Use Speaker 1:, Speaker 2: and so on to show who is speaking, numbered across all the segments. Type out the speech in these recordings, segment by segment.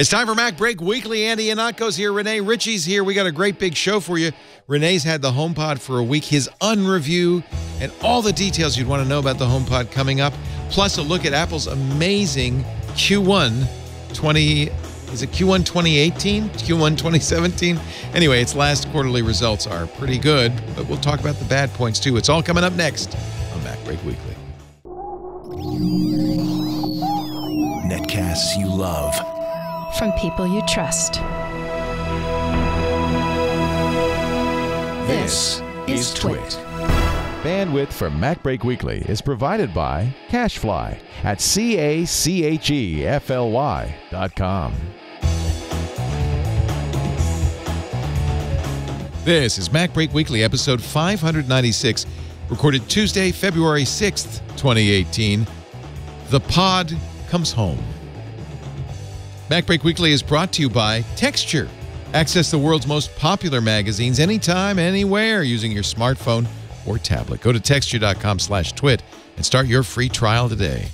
Speaker 1: It's time for MacBreak Weekly. Andy Iannaco's here. Rene Ritchie's here. We got a great big show for you. Rene's had the HomePod for a week. His unreview and all the details you'd want to know about the HomePod coming up. Plus a look at Apple's amazing Q1 2018? Q1 2017? Anyway, its last quarterly results are pretty good, but we'll talk about the bad points too. It's all coming up next on MacBreak Weekly.
Speaker 2: Netcasts you love.
Speaker 3: From people you trust.
Speaker 2: This is Twit.
Speaker 4: Bandwidth for MacBreak Weekly is provided by CacheFly at CACHEFLY.com.
Speaker 1: This is MacBreak Weekly, episode 596, recorded Tuesday, February 6th, 2018. The pod comes home. MacBreak Weekly is brought to you by Texture. Access the world's most popular magazines anytime, anywhere, using your smartphone or tablet. Go to texture.com/twit and start your free trial today.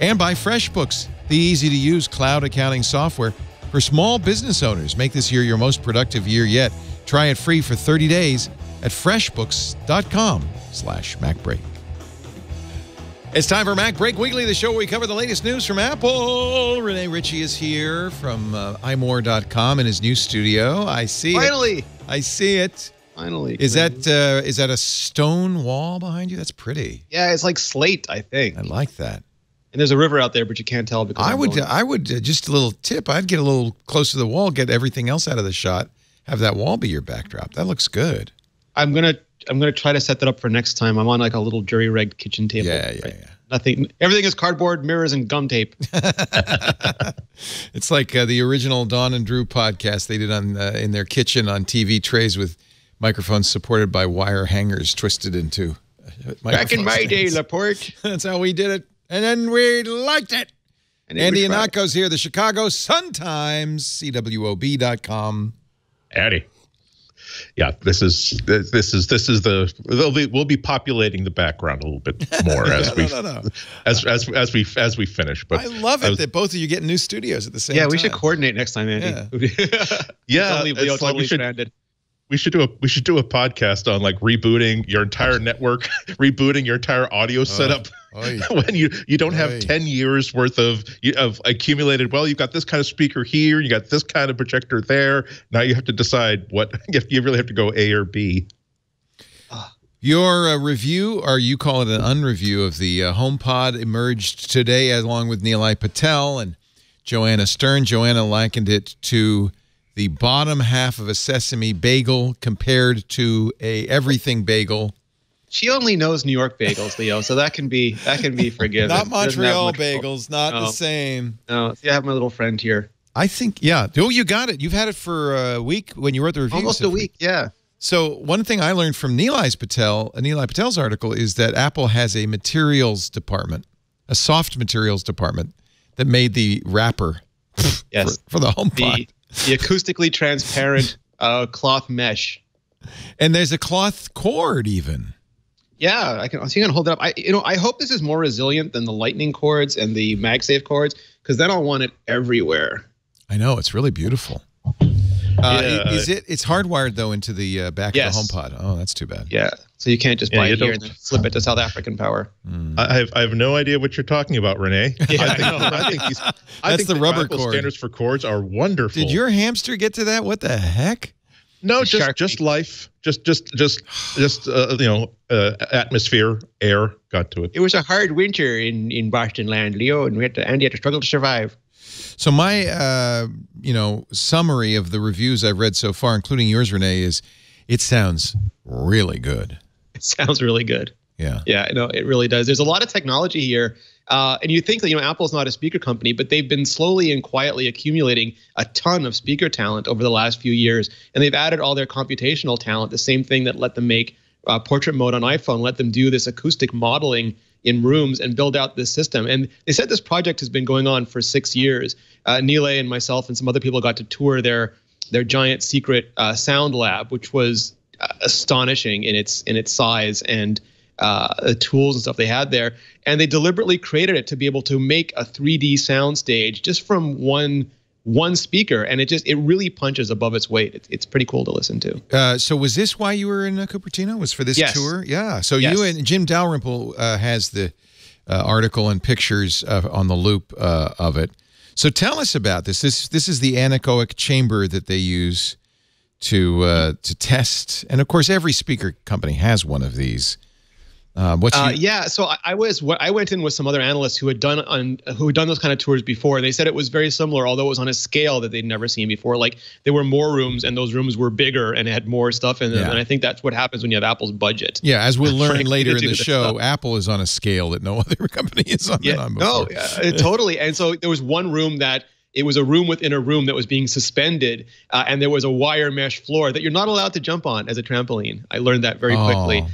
Speaker 1: And by FreshBooks, the easy-to-use cloud accounting software for small business owners. Make this year your most productive year yet. Try it free for 30 days at freshbooks.com/MacBreak. It's time for MacBreak Weekly, the show where we cover the latest news from Apple. Rene Ritchie is here from imore.com in his new studio. I see it.
Speaker 5: Finally!
Speaker 1: I see it.
Speaker 5: Finally.
Speaker 1: Is that a stone wall behind you? That's pretty.
Speaker 5: Yeah, it's like slate, I think.
Speaker 1: I like that.
Speaker 5: And there's a river out there, but you can't tell because
Speaker 1: I would just a little tip. I'd get a little close to the wall, get everything else out of the shot, have that wall be your backdrop. That looks good. I'm gonna try to set that up for next time. I'm on like a little jury-rigged kitchen table. Yeah. Nothing. Everything is cardboard, mirrors, and gum tape. It's like the original Dawn and Drew podcast they did on in their kitchen on TV trays with microphones supported by wire hangers twisted into.
Speaker 5: Back in my day, Laporte.
Speaker 1: That's how we did it, and then we liked it. And Andy Iannaco's here, the Chicago Sun-Times, CWOB.com.
Speaker 6: Addy. Yeah, this is the we'll be populating the background a little bit more as we finish. But
Speaker 1: I love it that both of you get new studios at the same time.
Speaker 5: Yeah, we should coordinate next time, Andy.
Speaker 6: Yeah, we should do a podcast on like rebooting your entire network, rebooting your entire audio setup. When you don't have 10 years worth of accumulated. Well, you've got this kind of speaker here, you got this kind of projector there. Now you have to decide what if you really have to go A or B.
Speaker 1: Your review, or you call it an unreview, of the HomePod emerged today along with Nilay Patel and Joanna Stern. Joanna likened it to the bottom half of a sesame bagel compared to a everything bagel.
Speaker 5: She only knows New York bagels, Leo, so that can be forgiven.
Speaker 1: Not Montreal bagels, not the same.
Speaker 5: No, see, I have my little friend here.
Speaker 1: I think, yeah. Oh, you got it. You've had it for a week when you wrote the review.
Speaker 5: Almost a week, yeah.
Speaker 1: So one thing I learned from Nilay Patel's article is that Apple has a materials department, a soft materials department that made the wrapper for the HomePod.
Speaker 5: The acoustically transparent cloth mesh.
Speaker 1: And there's a cloth cord even.
Speaker 5: Yeah, I can hold it up. I hope this is more resilient than the Lightning cords and the MagSafe cords, because then I'll want it everywhere.
Speaker 1: I know, it's really beautiful. It's hardwired though into the back of the HomePod. Oh, that's too bad.
Speaker 5: Yeah, so you can't just buy it here and then flip it to South African power.
Speaker 6: I have no idea what you're talking about, Rene.
Speaker 5: Yeah,
Speaker 6: I think
Speaker 1: the rubber
Speaker 6: Apple
Speaker 1: cord.
Speaker 6: Standards for cords are wonderful.
Speaker 1: Did your hamster get to that? What the heck?
Speaker 6: No, just life, atmosphere, air got to it.
Speaker 5: It was a hard winter in Boston land, Leo, and Andy had to struggle to survive.
Speaker 1: So my, summary of the reviews I've read so far, including yours, Rene, is it sounds really good.
Speaker 5: It sounds really good.
Speaker 1: Yeah.
Speaker 5: Yeah, no, it really does. There's a lot of technology here. And you think that, Apple's not a speaker company, but they've been slowly and quietly accumulating a ton of speaker talent over the last few years. And they've added all their computational talent, the same thing that let them make portrait mode on iPhone, let them do this acoustic modeling in rooms and build out this system. And they said this project has been going on for 6 years. Nilay and myself and some other people got to tour their giant secret sound lab, which was astonishing in its size and the tools and stuff they had there. And they deliberately created it to be able to make a 3D sound stage just from one one speaker, and it really punches above its weight. It's pretty cool to listen to.
Speaker 1: So was this why you were in Cupertino? Was for this tour? Yeah. So you and Jim Dalrymple has the article and pictures on the loop of it. So tell us about this. This is the anechoic chamber that they use to test, and of course every speaker company has one of these. So I went in with some other analysts who had done those kind of tours before, and they said it was very similar, although it was on a scale that they'd never seen before. Like there were more rooms, and those rooms were bigger and had more stuff in them. And I think that's what happens when you have Apple's budget. Yeah, as we'll learn later in the show, Apple is on a scale that no other company is on. On before. Totally. And so there was one room that. It was a room within a room that was being suspended, and there was a wire mesh floor that you're not allowed to jump on as a trampoline. I learned that very quickly.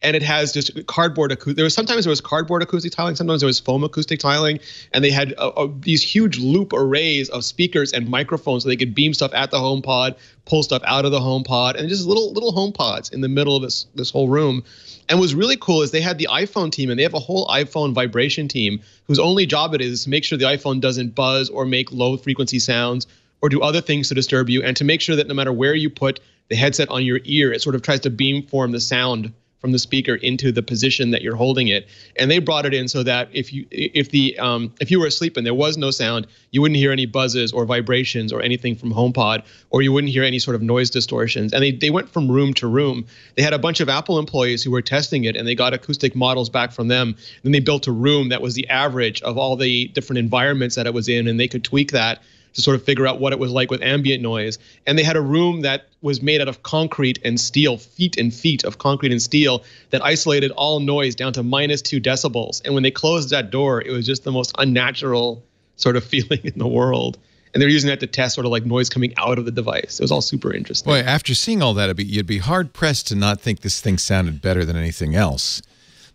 Speaker 1: And it has just cardboard acoustic. Sometimes there was cardboard acoustic tiling, sometimes there was foam acoustic tiling, and they had these huge loop arrays of speakers and microphones so they could beam stuff at the HomePod, pull stuff out of the HomePod, and just little HomePods in the middle of this whole room. And what's really cool is they had the iPhone team, and they have a whole iPhone vibration team whose only job it is to make sure the iPhone doesn't buzz or make low frequency sounds or do other things to disturb you, and to make sure that no matter where you put the headset on your ear, it sort of tries to beamform the sound from the speaker into the position that you're holding it. And they brought it in so that if you were asleep and there was no sound, you wouldn't hear any buzzes or vibrations or anything from HomePod, or you wouldn't hear any sort of noise distortions. And they went from room to room. They had a bunch of Apple employees who were testing it, and they got acoustic models back from them. Then they built a room that was the average of all the different environments that it was in, and they could tweak that to sort of figure out what it was like with ambient noise. And they had a room that was made out of concrete and steel, feet and feet of concrete and steel, that isolated all noise down to -2 decibels. And when they closed that door, it was just the most unnatural sort of feeling in the world. And they were using that to test sort of like noise coming out of the device. It was all super interesting. Boy, after seeing all that, you'd be hard-pressed to not think this thing sounded better than anything else.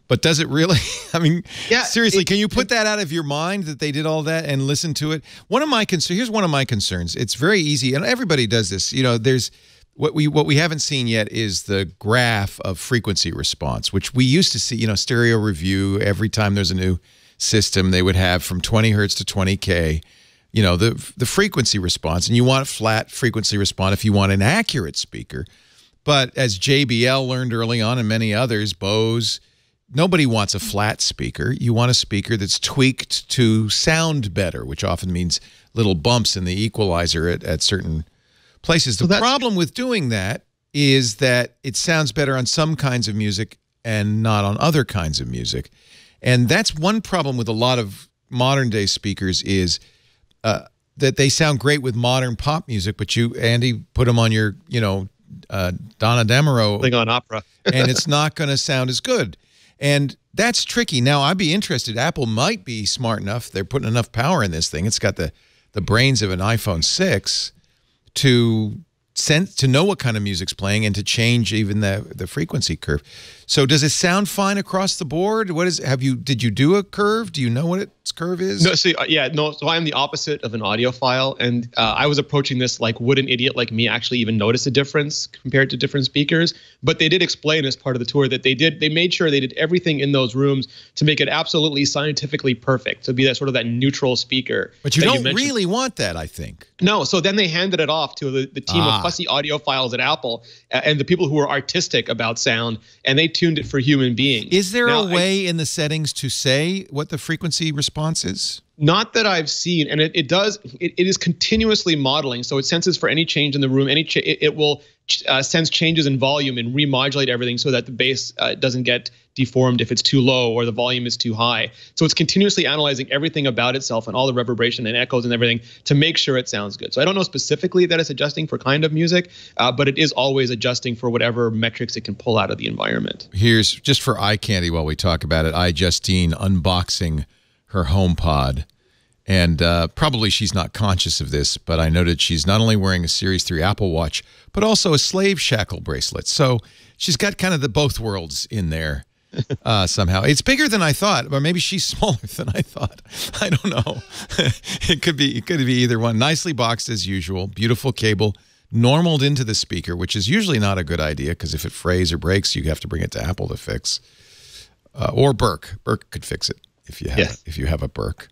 Speaker 1: But does it really? I mean, seriously, can you put that out of your mind that they did all that and listen to it? Here's one of my concerns. It's very easy, and everybody does this. You know, there's what we haven't seen yet is the graph of frequency response, which we used to see. You know, Stereo Review, every time there's a new system, they would have from 20 hertz to 20K. You know, the frequency response, and you want a flat frequency response if you want an accurate speaker. But as JBL learned early on, and many others, Bose. Nobody wants a flat speaker. You want a speaker that's tweaked to sound better, which often means little bumps in the equalizer at certain places. The problem with doing that is that it sounds better on some kinds of music and not on other kinds of music. And that's one problem with a lot of modern-day speakers is that they sound great with modern pop music, but you, Andy, put them on your, Donna Demero. Thing on opera. And it's not going to sound as good. And that's tricky. Now, I'd be interested. Apple might be smart enough. They're putting enough power in this thing. It's got the brains of an iPhone 6 to know what kind of music's playing and to change even the frequency curve. So does it sound fine across the board? Did you do a curve? Do you know what its curve is? No, so I'm the opposite of an audiophile, and I was approaching this like, would an idiot like me actually even notice a difference compared to different speakers? But they did explain as part of the tour that they made sure they did everything in those rooms to make it absolutely scientifically perfect, to be that sort of that neutral speaker. But you don't really want that, I think. No, so then they handed it off to the team of fussy audiophiles at Apple and the people who are artistic about sound, and they tuned it for human beings. Is there a way in the settings to say what the frequency response is? Not that I've seen, and it is continuously modeling, so it senses for any change in the room. It will sense changes in volume and remodulate everything so that the bass doesn't get deformed if it's too low or the volume is too high. So it's continuously analyzing everything about itself and all the reverberation and echoes and everything to make sure it sounds good. So I don't know specifically that it's adjusting for kind of music, but it is always adjusting for whatever metrics it can pull out of the environment. Here's, just for eye candy while we talk about it, iJustine unboxing her HomePod. And probably she's not conscious of this, but I noted she's not only wearing a Series 3 Apple Watch, but also a slave shackle bracelet. So she's got kind of the both worlds in there somehow. It's bigger than I thought, or maybe she's smaller than I thought. I don't know. It could be either one. Nicely boxed as usual. Beautiful cable, normaled into the speaker, which is usually not a good idea because if it frays or breaks, you have to bring it to Apple to fix. Or Burke. Burke could fix it if you have a Burke.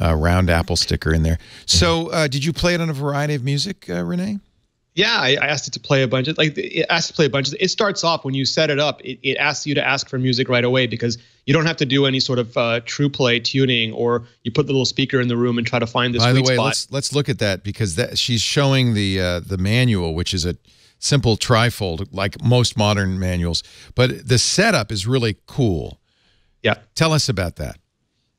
Speaker 1: round Apple sticker in there. So did you play it on a variety of music, Rene?
Speaker 5: Yeah, I asked it to play a bunch of It starts off when you set it up. It asks you to ask for music right away because you don't have to do any sort of true play tuning, or you put the little speaker in the room and try to find the sweet spot. By the way,
Speaker 1: let's look at that, because she's showing the manual, which is a simple trifold like most modern manuals, but the setup is really cool.
Speaker 5: Yeah,
Speaker 1: tell us about that.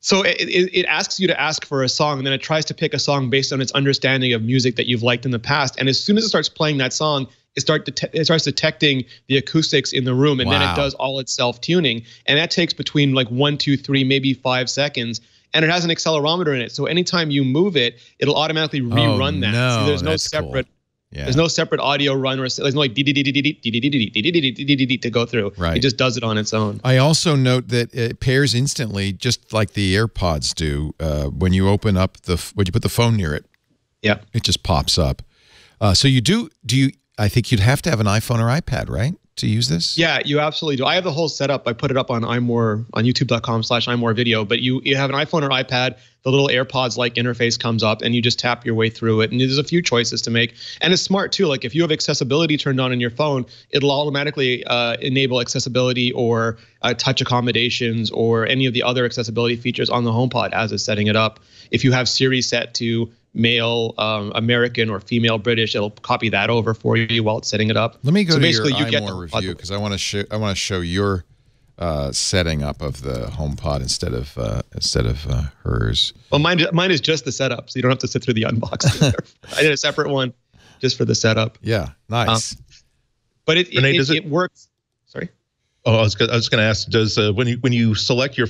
Speaker 5: So it asks you to ask for a song, and then it tries to pick a song based on its understanding of music that you've liked in the past. And as soon as it starts playing that song, it starts detecting the acoustics in the room, and then it does all its self-tuning. And that takes between like 1, 2, 3, maybe 5 seconds. And it has an accelerometer in it. So anytime you move it, it'll automatically rerun that.
Speaker 1: No,
Speaker 5: so there's no separate. Cool. Yeah. There's no separate audio run, or there's no like to go through.
Speaker 1: Right.
Speaker 5: It just does it on its own.
Speaker 1: I also note that it pairs instantly, just like the AirPods do. When you open up when you put the phone near it,
Speaker 5: yeah,
Speaker 1: it just pops up. So you do you? I think you'd have to have an iPhone or iPad, right, to use this?
Speaker 5: Yeah, you absolutely do. I have the whole setup. I put it up on iMore on YouTube.com/iMoreVideo. But you have an iPhone or iPad. The little AirPods-like interface comes up, and you just tap your way through it. And there's a few choices to make. And it's smart, too. Like, if you have accessibility turned on in your phone, it'll automatically enable accessibility or touch accommodations or any of the other accessibility features on the HomePod as it's setting it up. If you have Siri set to male American or female British, it'll copy that over for you while it's setting it up.
Speaker 1: Let me go to your iMore review, because I want to show your setting up of the HomePod instead of hers.
Speaker 5: Well, mine is just the setup, so you don't have to sit through the unboxing. I did a separate one just for the setup.
Speaker 1: Yeah, nice.
Speaker 5: But it works. Sorry.
Speaker 6: Oh, I was going to ask, does when you select your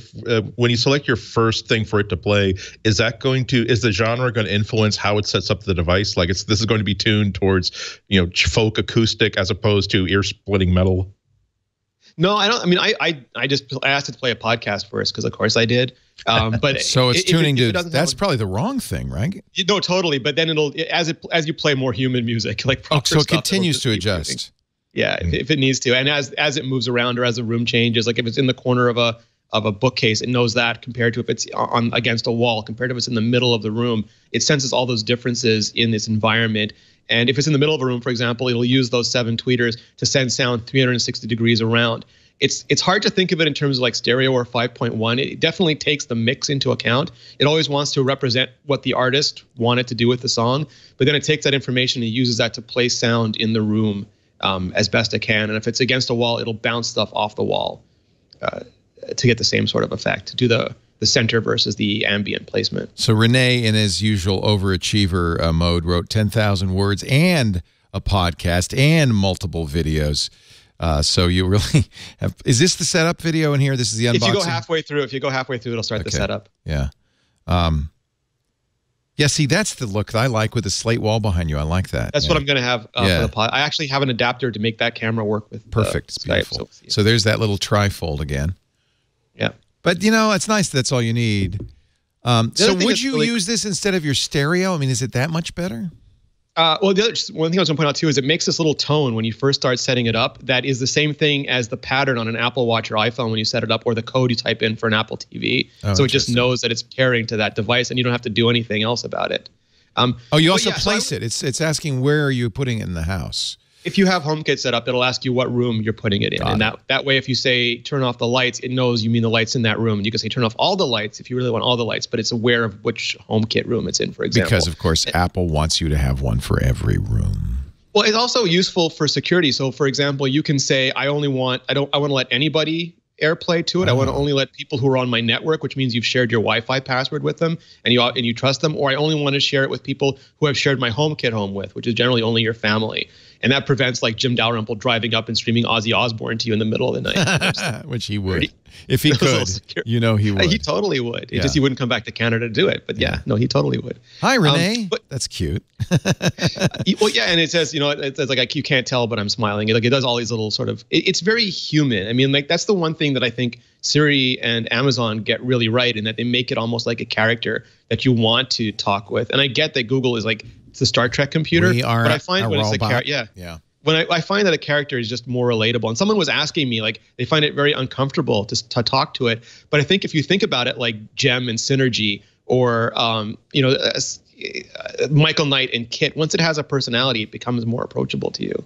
Speaker 6: first thing for it to play, is the genre going to influence how it sets up the device? Like this is going to be tuned towards folk acoustic as opposed to ear splitting metal?
Speaker 5: No, I don't. I mean, I asked it to play a podcast first because of course I did. But
Speaker 1: so it's tuning to. That's probably the wrong thing, right?
Speaker 5: No, totally. But then as you play more human music, like proper
Speaker 1: so it
Speaker 5: stuff,
Speaker 1: continues to adjust.
Speaker 5: Moving. Yeah, if it needs to, and as it moves around or as the room changes, like if it's in the corner of a bookcase, it knows that compared to if it's against a wall, compared to if it's in the middle of the room, it senses all those differences in this environment. And if it's in the middle of a room, for example, it'll use those 7 tweeters to send sound 360 degrees around. It's hard to think of it in terms of like stereo or 5.1. It definitely takes the mix into account. It always wants to represent what the artist wanted to do with the song, but then it takes that information and uses that to place sound in the room as best it can. And if it's against a wall, it'll bounce stuff off the wall to get the same sort of effect, to do the center versus the ambient placement.
Speaker 1: So Rene, in his usual overachiever mode, wrote 10,000 words and a podcast and multiple videos. So you really have. Is this the setup video in here? This is the unboxing? If you go halfway through, it'll start the setup. Yeah. Yeah, see, that's the look that I like with the slate wall behind you. I like that.
Speaker 5: That's what I'm going to have for the pod. I actually have an adapter to make that camera work with
Speaker 1: Perfect. It's beautiful. So there's that little trifold again.
Speaker 5: Yeah.
Speaker 1: But, it's nice. That's all you need. So would you use this instead of your stereo? I mean, is it that much better?
Speaker 5: Well, the other one thing I was going to point out, too, is it makes this little tone when you first start setting it up that is the same thing as the pattern on an Apple Watch or iPhone when you set it up, or the code you type in for an Apple TV. So it just knows that it's pairing to that device, and you don't have to do anything else about it.
Speaker 1: You also place it. It's asking where are you putting it in the house.
Speaker 5: If you have HomeKit set up, it'll ask you what room you're putting it in. And that way, if you say turn off the lights, it knows you mean the lights in that room. And you can say turn off all the lights if you really want all the lights, but it's aware of which HomeKit room it's in, for example.
Speaker 1: Because, of course, Apple wants you to have one for every room.
Speaker 5: Well, it's also useful for security. So, for example, you can say I want to let anybody AirPlay to it. I want to only let people who are on my network, which means you've shared your Wi-Fi password with them and you trust them. Or I only want to share it with people who I've shared my HomeKit home with, which is generally only your family. And that prevents like Jim Dalrymple driving up and streaming Ozzy Osbourne to you in the middle of the night.
Speaker 1: Which he would. If he could, he would.
Speaker 5: He totally would. It's just he wouldn't come back to Canada to do it. But he totally would.
Speaker 1: Hi, Rene. That's cute.
Speaker 5: Well, yeah, and it says, it says like you can't tell, but I'm smiling. It does all these little sort of. It's very human. I mean, like that's the one thing that I think Siri and Amazon get really right, in that they make it almost like a character that you want to talk with. And I get that Google is like it's a Star Trek computer, but I find when it's a character, when I find that a character is just more relatable. And someone was asking me, like, they find it very uncomfortable to talk to it. But I think if you think about it like Gem and Synergy or Michael Knight and Kit. Once it has a personality, it becomes more approachable to you.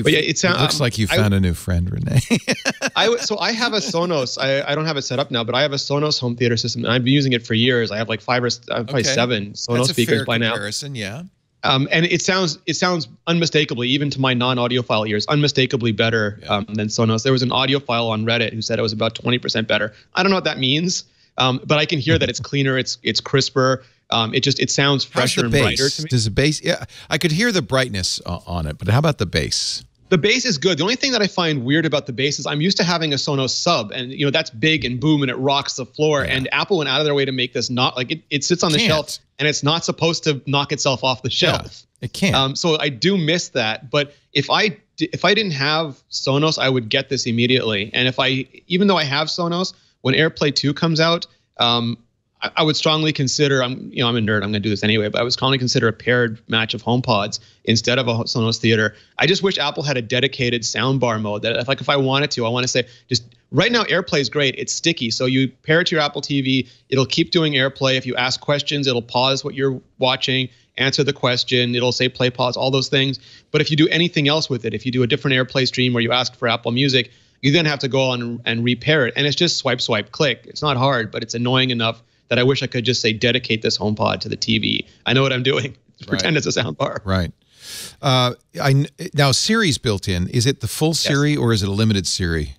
Speaker 1: But yeah, it looks like you found a new friend, Rene.
Speaker 5: So I have a Sonos. I don't have it set up now, but I have a Sonos home theater system, and I've been using it for years. I have like probably 7 Sonos speakers by now.
Speaker 1: Yeah.
Speaker 5: And it sounds unmistakably, even to my non-audiophile ears, unmistakably better than Sonos. There was an audiophile on Reddit who said it was about 20% better. I don't know what that means, but I can hear that it's cleaner, it's crisper. It sounds fresher and brighter to me.
Speaker 1: Does the bass? Yeah, I could hear the brightness on it, but how about the bass?
Speaker 5: The bass is good. The only thing that I find weird about the bass is I'm used to having a Sonos sub, and that's big and boom and it rocks the floor. Yeah. And Apple went out of their way to make this not like it sits on the shelf, and it's not supposed to knock itself off the shelf.
Speaker 1: Yeah, it can't. So I do miss that. But if I didn't have Sonos, I would get this immediately. And even though I have Sonos, when AirPlay 2 comes out, I would strongly consider, I'm a nerd, I'm going to do this anyway, but I would strongly consider a paired match of HomePods instead of a Sonos Theater. I just wish Apple had a dedicated soundbar mode that if I wanted to, I want to say, just right now AirPlay is great. It's sticky. So you pair it to your Apple TV, it'll keep doing AirPlay. If you ask questions, it'll pause what you're watching, answer the question, it'll say play, pause, all those things. But if you do anything else with it, if you do a different AirPlay stream where you ask for Apple Music, you then have to go on and repair it. And it's just swipe, swipe, click. It's not hard, but it's annoying enough that I wish I could just say dedicate this HomePod to the TV. I know what I'm doing. Pretend it's a soundbar. Right. Now Siri's built in. Is it the full Siri or is it a limited Siri?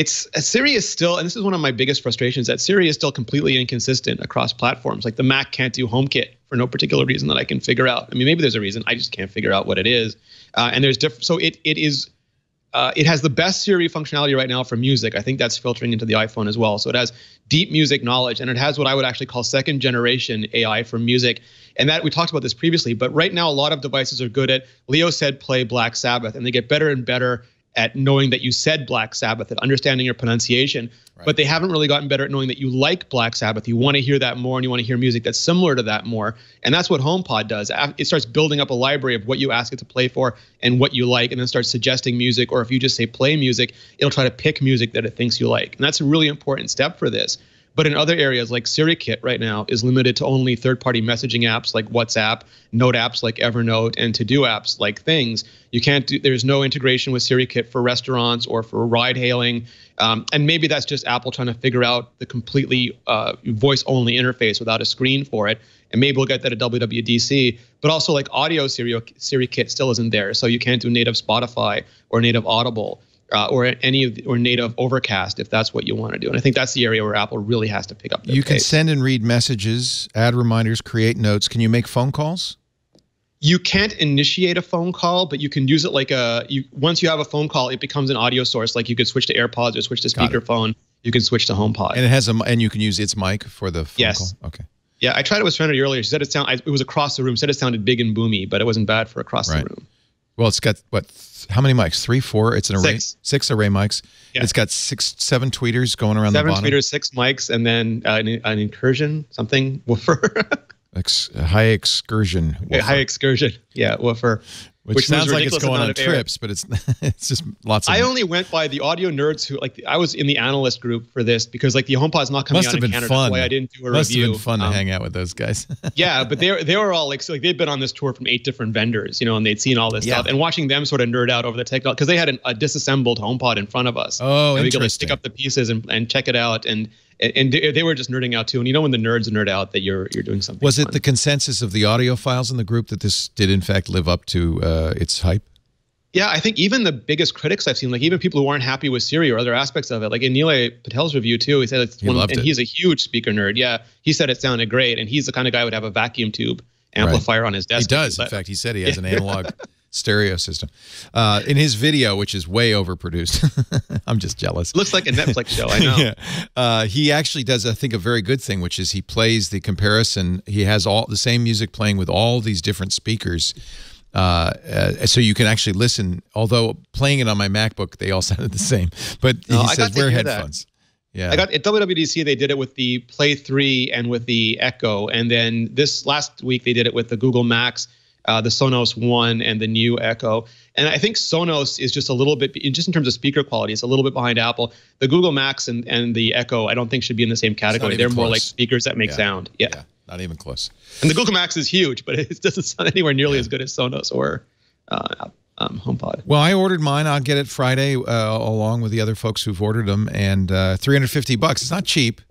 Speaker 5: Siri is still, and this is one of my biggest frustrations, that Siri is still completely inconsistent across platforms. Like the Mac can't do HomeKit for no particular reason that I can figure out. I mean, maybe there's a reason. I just can't figure out what it is. And there's different. So it has the best Siri functionality right now for music. I think that's filtering into the iPhone as well. So it has deep music knowledge, and it has what I would actually call second generation AI for music. And that we talked about this previously, but right now a lot of devices are good at, Leo said play Black Sabbath, and they get better and better at knowing that you said Black Sabbath, at understanding your pronunciation. Right. But they haven't really gotten better at knowing that you like Black Sabbath. You want to hear that more, and you want to hear music that's similar to that more. And that's what HomePod does. It starts building up a library of what you ask it to play for and what you like, and then starts suggesting music. Or if you just say play music, it'll try to pick music that it thinks you like. And that's a really important step for this. But in other areas, like SiriKit right now is limited to only third-party messaging apps like WhatsApp, note apps like Evernote, and to-do apps like Things. You can't do. There's no integration with SiriKit for restaurants or for ride-hailing. And maybe that's just Apple trying to figure out the completely voice-only interface without a screen for it. And maybe we'll get that at WWDC. But also, like audio SiriKit still isn't there, so you can't do native Spotify or native Audible. Or native Overcast, if that's what you want to do. And I think that's the area where Apple really has to pick up their
Speaker 1: pace. You can
Speaker 5: send
Speaker 1: send and read messages, add reminders, create notes. Can you make phone calls?
Speaker 5: You can't initiate a phone call, but you can use it like once you have a phone call, it becomes an audio source. Like you could switch to AirPods or switch to speakerphone. You can switch to HomePod.
Speaker 1: And it has and you can use its mic for the phone call? Okay.
Speaker 5: Yeah, I tried it with Serenity earlier. She said it was across the room. Said it sounded big and boomy, but it wasn't bad for across the room.
Speaker 1: Well, it's got, how many mics? 3, 4? It's an array. 6 array mics. Yeah. It's got 7 tweeters going around the bottom.
Speaker 5: 7 tweeters, 6 mics, and then an incursion, something, woofer.
Speaker 1: High excursion.
Speaker 5: Woofer. High excursion, yeah, woofer.
Speaker 1: Which sounds like it's going on trips, but it's just lots of.
Speaker 5: I only went by the audio nerds who I was in the analyst group for this because the HomePod's not coming out in Canada. That's why I didn't do a review.
Speaker 1: Must have been fun to hang out with those guys.
Speaker 5: Yeah, but they were all they'd been on this tour from 8 different vendors, and they'd seen all this stuff, and watching them sort of nerd out over the technology because they had a disassembled HomePod in front of us.
Speaker 1: Oh,
Speaker 5: and
Speaker 1: interesting.
Speaker 5: We could pick up the pieces and check it out and they were just nerding out too. And when the nerds nerd out, that you're doing something.
Speaker 1: Was it the consensus of the audiophiles in the group that this did in fact live up to its hype?
Speaker 5: Yeah, I think even the biggest critics I've seen, like even people who aren't happy with Siri or other aspects of it, like in Nilay Patel's review too, he said he's a huge speaker nerd. Yeah, he said it sounded great, and he's the kind of guy who would have a vacuum tube amplifier on his desk.
Speaker 1: He does. In fact, he said he has an analog stereo system. In his video, which is way overproduced, I'm just jealous.
Speaker 5: Looks like a Netflix show, I know.
Speaker 1: Yeah. He actually does, I think, a very good thing, which is he plays the comparison. He has all the same music playing with all these different speakers. So you can actually listen, although playing it on my MacBook, they all sounded the same. But he says, wear headphones. Yeah.
Speaker 5: I got at WWDC, they did it with the Play 3 and with the Echo. And then this last week, they did it with the Google Max. the Sonos One and the new Echo. And I think Sonos is just a little bit, just in terms of speaker quality, it's a little bit behind Apple. The Google Max and the Echo, I don't think should be in the same category. They're more like speakers that make sound. Yeah,
Speaker 1: not even close.
Speaker 5: And the Google Max is huge, but it doesn't sound anywhere nearly as good as Sonos or HomePod.
Speaker 1: Well, I ordered mine. I'll get it Friday along with the other folks who've ordered them, and $350. It's not cheap.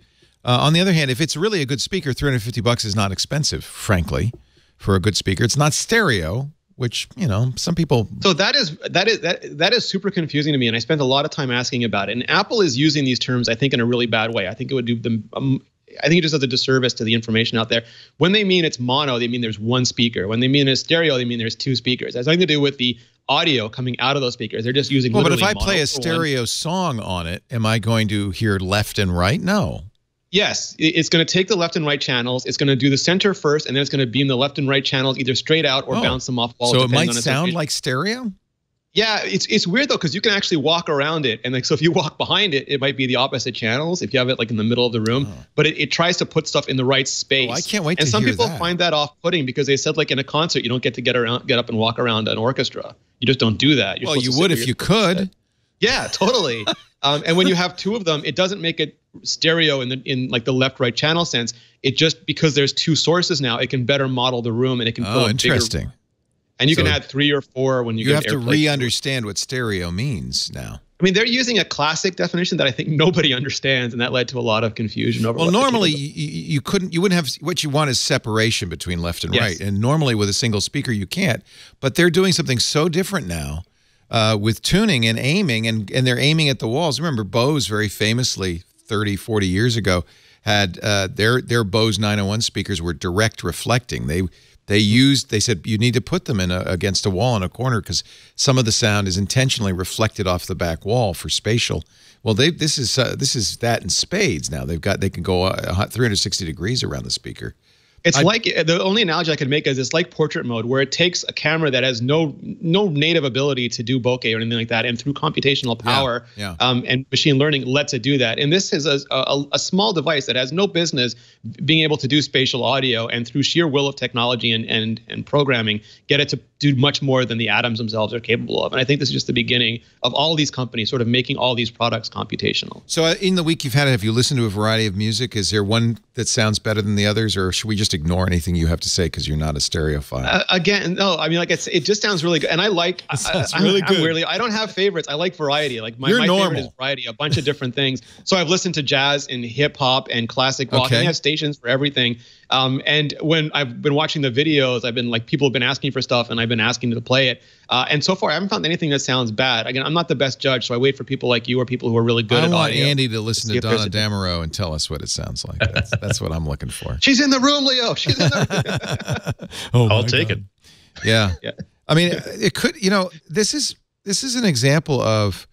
Speaker 1: On the other hand, if it's really a good speaker, $350 is not expensive, frankly, for a good speaker. It's not stereo, which, you know, some people. So
Speaker 5: that is super confusing to me, and I spent a lot of time asking about it. And Apple is using these terms, I think, in a really bad way. I think it would do them. I think it just does a disservice to the information out there. When they mean it's mono, they mean there's one speaker. When they mean it's stereo, they mean there's two speakers. It has nothing to do with the audio coming out of those speakers. They're just using.
Speaker 1: Well, but if I play a stereo song on it, am I going to hear left and right? No.
Speaker 5: Yes, it's going to take the left and right channels. It's going to do the center first, and then it's going to beam the left and right channels either straight out or bounce them off walls.
Speaker 1: So it might sound like stereo?
Speaker 5: Yeah, it's weird though, because you can actually walk around it, and like, so if you walk behind it, it might be the opposite channels if you have it like in the middle of the room. But it tries to put stuff in the right space.
Speaker 1: Oh, I can't wait
Speaker 5: to hear that. And some people find that off-putting because they said, like, in a concert you don't get to get up and walk around an orchestra. You just don't do that.
Speaker 1: Well, you would if you could.
Speaker 5: Yeah, totally. And when you have two of them, it doesn't make it stereo in like the left-right channel sense. It just, because there's two sources now, it can better model the room, and it can fill a
Speaker 1: interesting.
Speaker 5: Bigger, and you can add 3 or 4 when you get
Speaker 1: have to re-understand what stereo means now.
Speaker 5: I mean, they're using a classic definition that I think nobody understands, and that led to a lot of confusion over.
Speaker 1: Well, normally you wouldn't have, what you want is separation between left and right, and normally with a single speaker you can't. But they're doing something so different now with tuning and aiming, and they're aiming at the walls. Remember, Bose very famously 30, 40 years ago had their Bose 901 speakers were direct reflecting. They said you need to put them in against a wall in a corner because some of the sound is intentionally reflected off the back wall for spatial. Well, this is that in spades now. They can go 360 degrees around the speaker.
Speaker 5: It's like, the only analogy I could make is it's like portrait mode, where it takes a camera that has no native ability to do bokeh or anything like that, and through computational power and machine learning lets it do that. And this is a small device that has no business being able to do spatial audio, and through sheer will of technology and programming, get it to do much more than the atoms themselves are capable of. And I think this is just the beginning of all these companies sort of making all these products computational.
Speaker 1: So in the week you've had it, have you listened to a variety of music? Is there one that sounds better than the others, or should we just ignore anything you have to say because you're not a stereophile?
Speaker 5: Again, no. I mean, like, it just sounds really good, and I like.
Speaker 1: Really good.
Speaker 5: I don't have favorites. I like variety. Like my favorite is variety, a bunch of different things. So I've listened to jazz and hip hop and classic rock. And they have stations for everything. And when I've been watching the videos, I've been like, people have been asking for stuff, and I've been asking to play it. And so far, I haven't found anything that sounds bad. Again, I'm not the best judge, so I wait for people like you or people who are really good at audio.
Speaker 1: I want Andy to listen to Donna Damaro and tell us what it sounds like. That's what I'm looking for.
Speaker 5: She's in the room, Leo. She's in the
Speaker 6: room. I'll take it.
Speaker 1: Yeah. I mean, it could, you know, this is an example of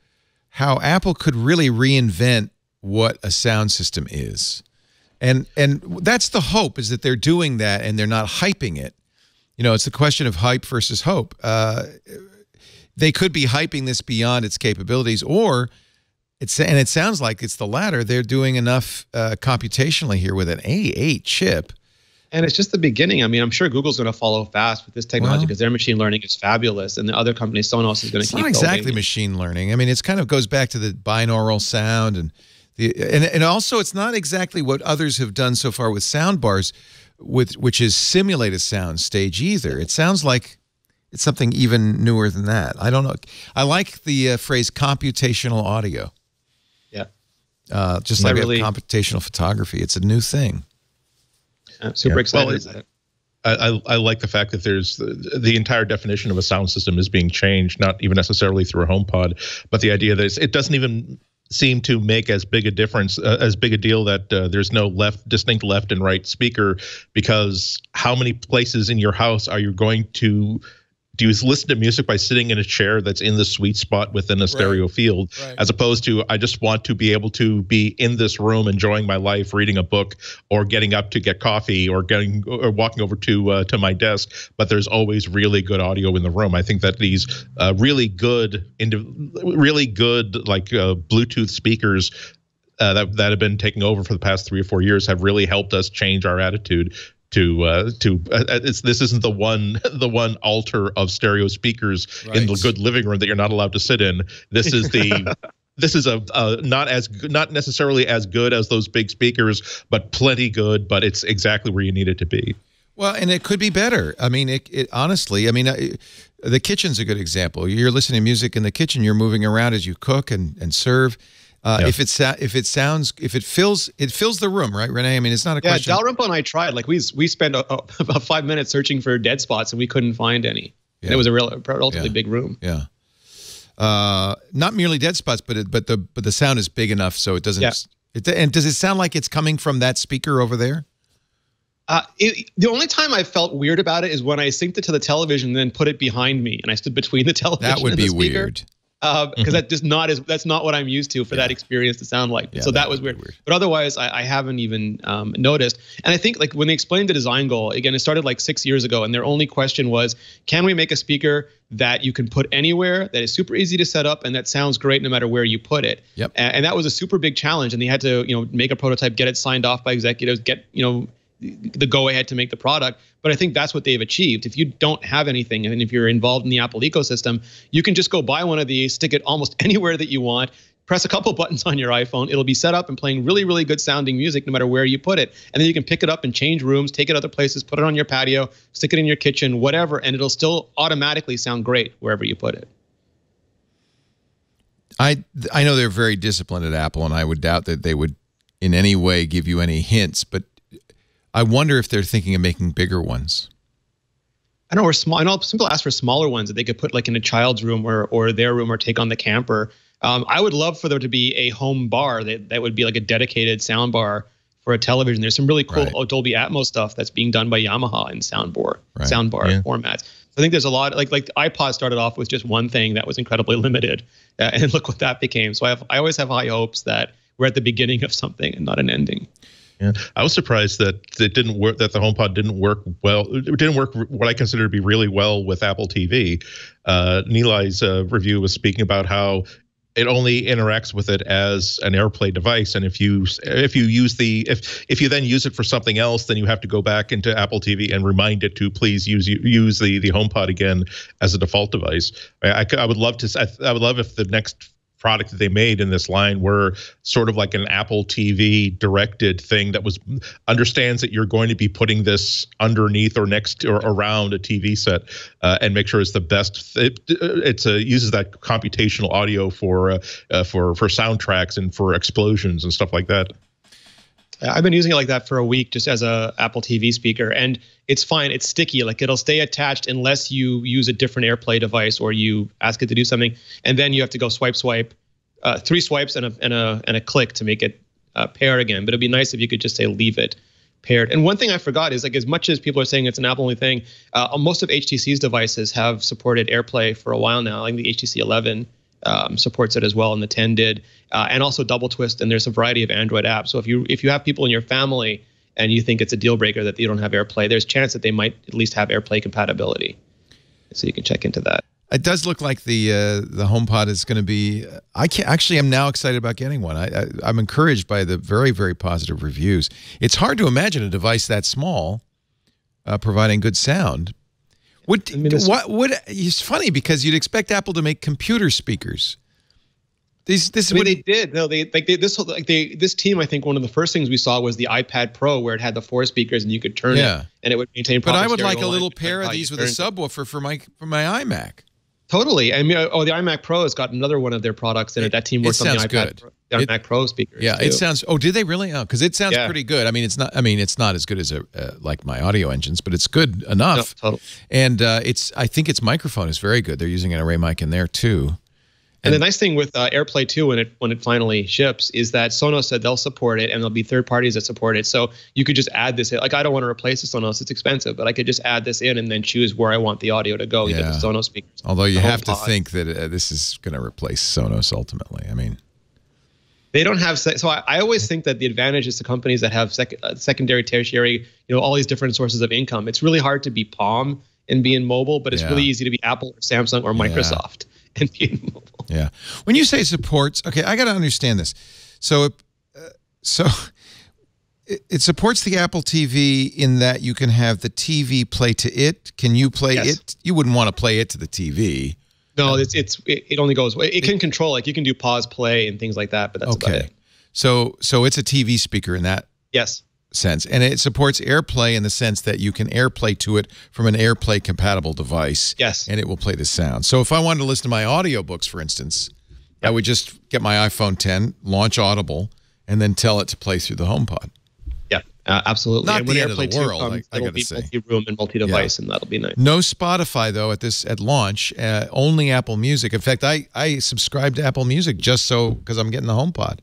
Speaker 1: how Apple could really reinvent what a sound system is. And that's the hope, is that they're doing that and they're not hyping it. You know, it's the question of hype versus hope. They could be hyping this beyond its capabilities, or it sounds like it's the latter. They're doing enough computationally here with an A8 chip.
Speaker 5: And it's just the beginning. I mean, I'm sure Google's going to follow fast with this technology because their machine learning is fabulous, and the other company, Sonos, is going to keep.
Speaker 1: It's not exactly machine learning. I mean, it's kind of goes back to the binaural sound, and also it's not exactly what others have done so far with sound bars, which is simulated sound stage either. It sounds like it's something even newer than that. I don't know. I like the phrase computational audio.
Speaker 5: Yeah.
Speaker 1: Just like really, computational photography. It's a new thing.
Speaker 5: Super excited about it.
Speaker 6: I like the fact that there's the entire definition of a sound system is being changed, not even necessarily through a HomePod, but the idea that it doesn't even seem to make as big a difference, as big a deal that there's no distinct left and right speaker, because how many places in your house are you going to do you listen to music by sitting in a chair that's in the sweet spot within a stereo field, as opposed to I just want to be able to be in this room enjoying my life, reading a book, or getting up to get coffee, or walking over to my desk. But there's always really good audio in the room. I think that these really good like Bluetooth speakers that have been taking over for the past 3 or 4 years have really helped us change our attitude This isn't the one altar of stereo speakers in the good living room that you're not allowed to sit in. This is the this is not necessarily as good as those big speakers, but plenty good. But it's exactly where you need it to be.
Speaker 1: Well, and it could be better. I mean, it honestly. I mean, the kitchen's a good example. You're listening to music in the kitchen. You're moving around as you cook and serve. If it fills the room, right, Rene? I mean, it's not a question.
Speaker 5: Yeah, Dalrymple and I tried. Like we spent about 5 minutes searching for dead spots, and we couldn't find any. Yeah. And it was a relatively big room.
Speaker 1: Yeah. Not merely dead spots, but the sound is big enough so it doesn't. Yeah. And does it sound like it's coming from that speaker over there?
Speaker 5: The only time I felt weird about it is when I synced it to the television and then put it behind me, and I stood between the television.
Speaker 1: That would
Speaker 5: and
Speaker 1: be
Speaker 5: the speaker.
Speaker 1: Weird.
Speaker 5: Because that's not what I'm used to for that experience to sound like. So that was weird. But otherwise, I haven't even noticed. And I think like when they explained the design goal, again, it started like 6 years ago, and their only question was, can we make a speaker that you can put anywhere, that is super easy to set up, and that sounds great no matter where you put it?
Speaker 1: Yep.
Speaker 5: And that was a super big challenge, and they had to make a prototype, get it signed off by executives, get the go-ahead to make the product. But I think that's what they've achieved. If you don't have anything, and if you're involved in the Apple ecosystem, you can just go buy one of these, stick it almost anywhere that you want, press a couple buttons on your iPhone. It'll be set up and playing really, really good sounding music no matter where you put it. And then you can pick it up and change rooms, take it other places, put it on your patio, stick it in your kitchen, whatever, and it'll still automatically sound great wherever you put it.
Speaker 1: I know they're very disciplined at Apple, and I would doubt that they would in any way give you any hints, but I wonder if they're thinking of making bigger ones.
Speaker 5: I know, or small. I know some people ask for smaller ones that they could put like in a child's room or their room, or take on the camper. I would love for there to be a home bar that would be like a dedicated sound bar for a television. There's some really cool Dolby Atmos stuff that's being done by Yamaha in soundbar formats. I think there's a lot, like iPod started off with just one thing that was incredibly limited, and look what that became. So I always have high hopes that we're at the beginning of something and not an ending.
Speaker 6: Yeah, I was surprised that it didn't work. That the HomePod didn't work well. It didn't work what I consider to be really well with Apple TV. Nilai's review was speaking about how it only interacts with it as an AirPlay device, and if you then use it for something else, then you have to go back into Apple TV and remind it to please use the HomePod again as a default device. I would love if the next product that they made in this line were sort of like an Apple TV directed thing that understands that you're going to be putting this underneath or next or around a TV set, and make sure it's the best. It uses that computational audio for soundtracks and for explosions and stuff like that.
Speaker 5: I've been using it like that for a week, just as a Apple TV speaker, and it's fine. It's sticky. Like it'll stay attached unless you use a different AirPlay device or you ask it to do something, and then you have to go swipe, 3 swipes and a click to make it pair again. But it'd be nice if you could just say leave it paired. And one thing I forgot is, like, as much as people are saying it's an Apple only thing, most of HTC's devices have supported AirPlay for a while now. Like the HTC 11 supports it as well, and the 10 did, and also Double Twist. And there's a variety of Android apps. So if you have people in your family and you think it's a deal breaker that you don't have AirPlay, there's a chance that they might at least have AirPlay compatibility. So you can check into that.
Speaker 1: It does look like the HomePod is going to be. I'm now excited about getting one. I'm encouraged by the very, very positive reviews. It's hard to imagine a device that small providing good sound. It's funny because you'd expect Apple to make computer speakers. They
Speaker 5: did. No, this team. I think one of the first things we saw was the iPad Pro, where it had the 4 speakers and you could turn it and it would maintain.
Speaker 1: But I would like a little pair of these with a subwoofer for my iMac.
Speaker 5: Totally. I mean, the iMac Pro has got another one of their products in it. That team works on the iMac Pro speakers.
Speaker 1: Yeah,
Speaker 5: too.
Speaker 1: It sounds. Oh, did they really? Oh, because it sounds pretty good. I mean, it's not. I mean, it's not as good as like my audio engines, but it's good enough.
Speaker 5: No, totally.
Speaker 1: And I think its microphone is very good. They're using an array mic in there too.
Speaker 5: And the nice thing with AirPlay 2 when it finally ships is that Sonos said they'll support it, and there'll be third parties that support it. So you could just add this in. Like, I don't want to replace the Sonos; it's expensive, but I could just add this in and then choose where I want the audio to go. Either the Sonos speakers.
Speaker 1: Although you have to think that this is going to replace Sonos ultimately. I mean,
Speaker 5: they don't have. So I always think that the advantage is to companies that have secondary, tertiary, all these different sources of income. It's really hard to be Palm and be in mobile, but it's really easy to be Apple or Samsung or Microsoft. And being mobile.
Speaker 1: Yeah. When you say supports, okay, I got to understand this. So it supports the Apple TV in that you can have the TV play to it. Can you play it? You wouldn't want to play it to the TV.
Speaker 5: No, it only goes. It can control, like you can do pause, play, and things like that. But that's about it.
Speaker 1: So it's a TV speaker in that sense, and it supports AirPlay in the sense that you can AirPlay to it from an AirPlay compatible device.
Speaker 5: Yes,
Speaker 1: and it will play the sound. So if I wanted to listen to my audiobooks, for instance, I would just get my iPhone 10, launch Audible, and then tell it to play through the HomePod.
Speaker 5: Absolutely.
Speaker 1: Not the end of the world, I got to say.
Speaker 5: Multi-room and multi-device, and that'll be nice.
Speaker 1: No Spotify though at launch. Only Apple Music. In fact, I subscribe to Apple Music just because I'm getting the HomePod.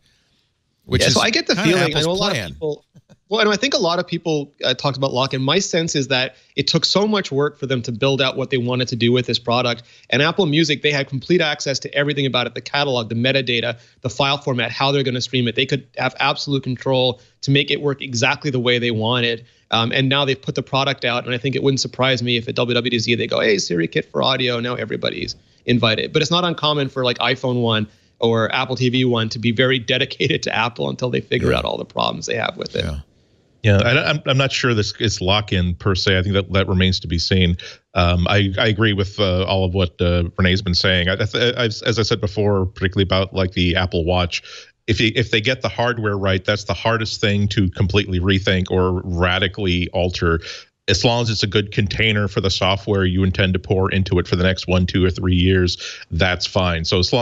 Speaker 1: Which is
Speaker 5: so I get the feeling.
Speaker 1: Apple's
Speaker 5: I know a lot of people. Well, and I think a lot of people talked about lock-in. My sense is that it took so much work for them to build out what they wanted to do with this product. And Apple Music, they had complete access to everything about it: the catalog, the metadata, the file format, how they're going to stream it. They could have absolute control to make it work exactly the way they wanted. And now they've put the product out, and I think it wouldn't surprise me if at WWDC they go, "Hey, Siri kit for audio." Now everybody's invited. But it's not uncommon for like iPhone 1 or Apple TV 1 to be very dedicated to Apple until they figure out all the problems they have with it.
Speaker 6: Yeah, I'm not sure this is lock-in per se. I think that remains to be seen. I agree with all of what Rene's been saying. As I said before, particularly about like the Apple Watch, if they get the hardware right, that's the hardest thing to completely rethink or radically alter. As long as it's a good container for the software you intend to pour into it for the next 1, 2, or 3 years, that's fine. So so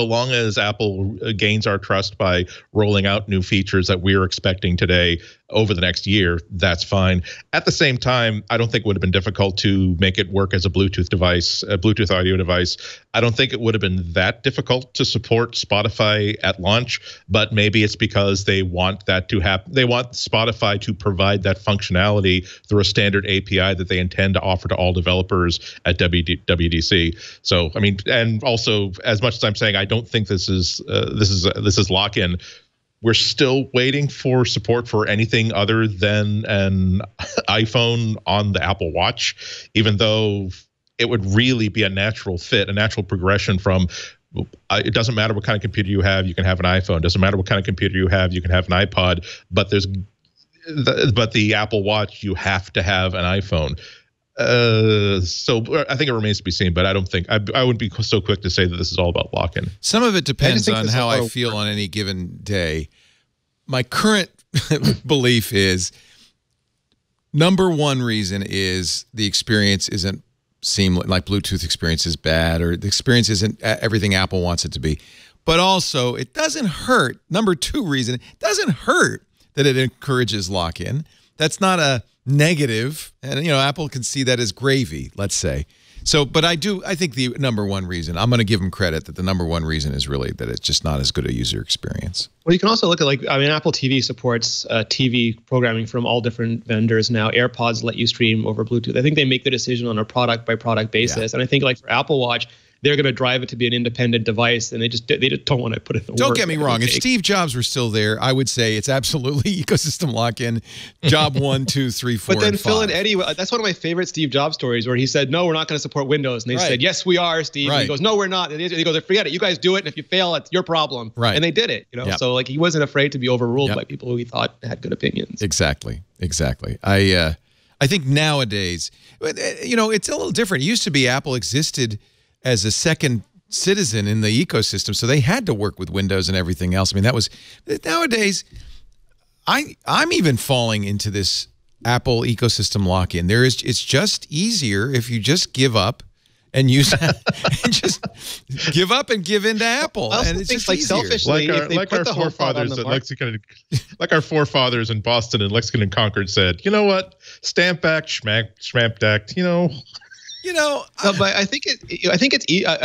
Speaker 6: long as Apple gains our trust by rolling out new features that we're expecting today over the next year, that's fine. At the same time, I don't think it would have been difficult to make it work as a Bluetooth device, a Bluetooth audio device. I don't think it would have been that difficult to support Spotify at launch, but maybe it's because they want that to happen. They want Spotify to provide that functionality through a standard API that they intend to offer to all developers at WWDC. So, I mean, and also, as much as I'm saying I don't think this is lock-in, we're still waiting for support for anything other than an iPhone on the Apple Watch, even though it would really be a natural fit, a natural progression from it doesn't matter what kind of computer you have, you can have an iPhone. Doesn't matter what kind of computer you have, you can have an iPod. But the Apple Watch, you have to have an iPhone. So I think it remains to be seen, but I don't think I would be so quick to say that this is all about lock-in.
Speaker 1: Some of it depends on how I feel on any given day. My current belief is number one reason is the experience isn't seamless, like Bluetooth experience is bad, or the experience isn't everything Apple wants it to be. But also, it doesn't hurt. Number two reason, it doesn't hurt that it encourages lock-in. That's not a negative, and Apple can see that as gravy, let's say. So, but I think the number one reason, I'm going to give them credit that the number one reason is really that it's just not as good a user experience. Well,
Speaker 5: you can also look at Apple TV supports TV programming from all different vendors now. AirPods let you stream over Bluetooth. I think they make the decision on a product by product basis, and I think like for Apple Watch, they're going to drive it to be an independent device, and they just don't want to put it in the
Speaker 1: Don't get me wrong. If Steve Jobs were still there, I would say it's absolutely ecosystem lock-in. Job 1, 2, 3, 4,
Speaker 5: But then
Speaker 1: and
Speaker 5: Phil
Speaker 1: 5.
Speaker 5: and Eddie, that's one of my favorite Steve Jobs stories, where he said, "No, we're not going to support Windows," and they said, "Yes, we are, Steve." And he goes, "No, we're not." And he goes, "Forget it. You guys do it, and if you fail, it's your problem."
Speaker 1: Right.
Speaker 5: And they did it. So like he wasn't afraid to be overruled by people who he thought had good opinions.
Speaker 1: Exactly. I think nowadays, it's a little different. It used to be Apple existed as a second citizen in the ecosystem, so they had to work with Windows and everything else. I mean, that was nowadays. I'm even falling into this Apple ecosystem lock-in. It's just easier if you just give up and use and just give up and give in to Apple. And it's just easier.
Speaker 5: Selfishly,
Speaker 6: like our forefathers at Lexington, like our forefathers in Boston and Lexington and Concord said, you know what? Stamp back, schmamp act.
Speaker 5: But I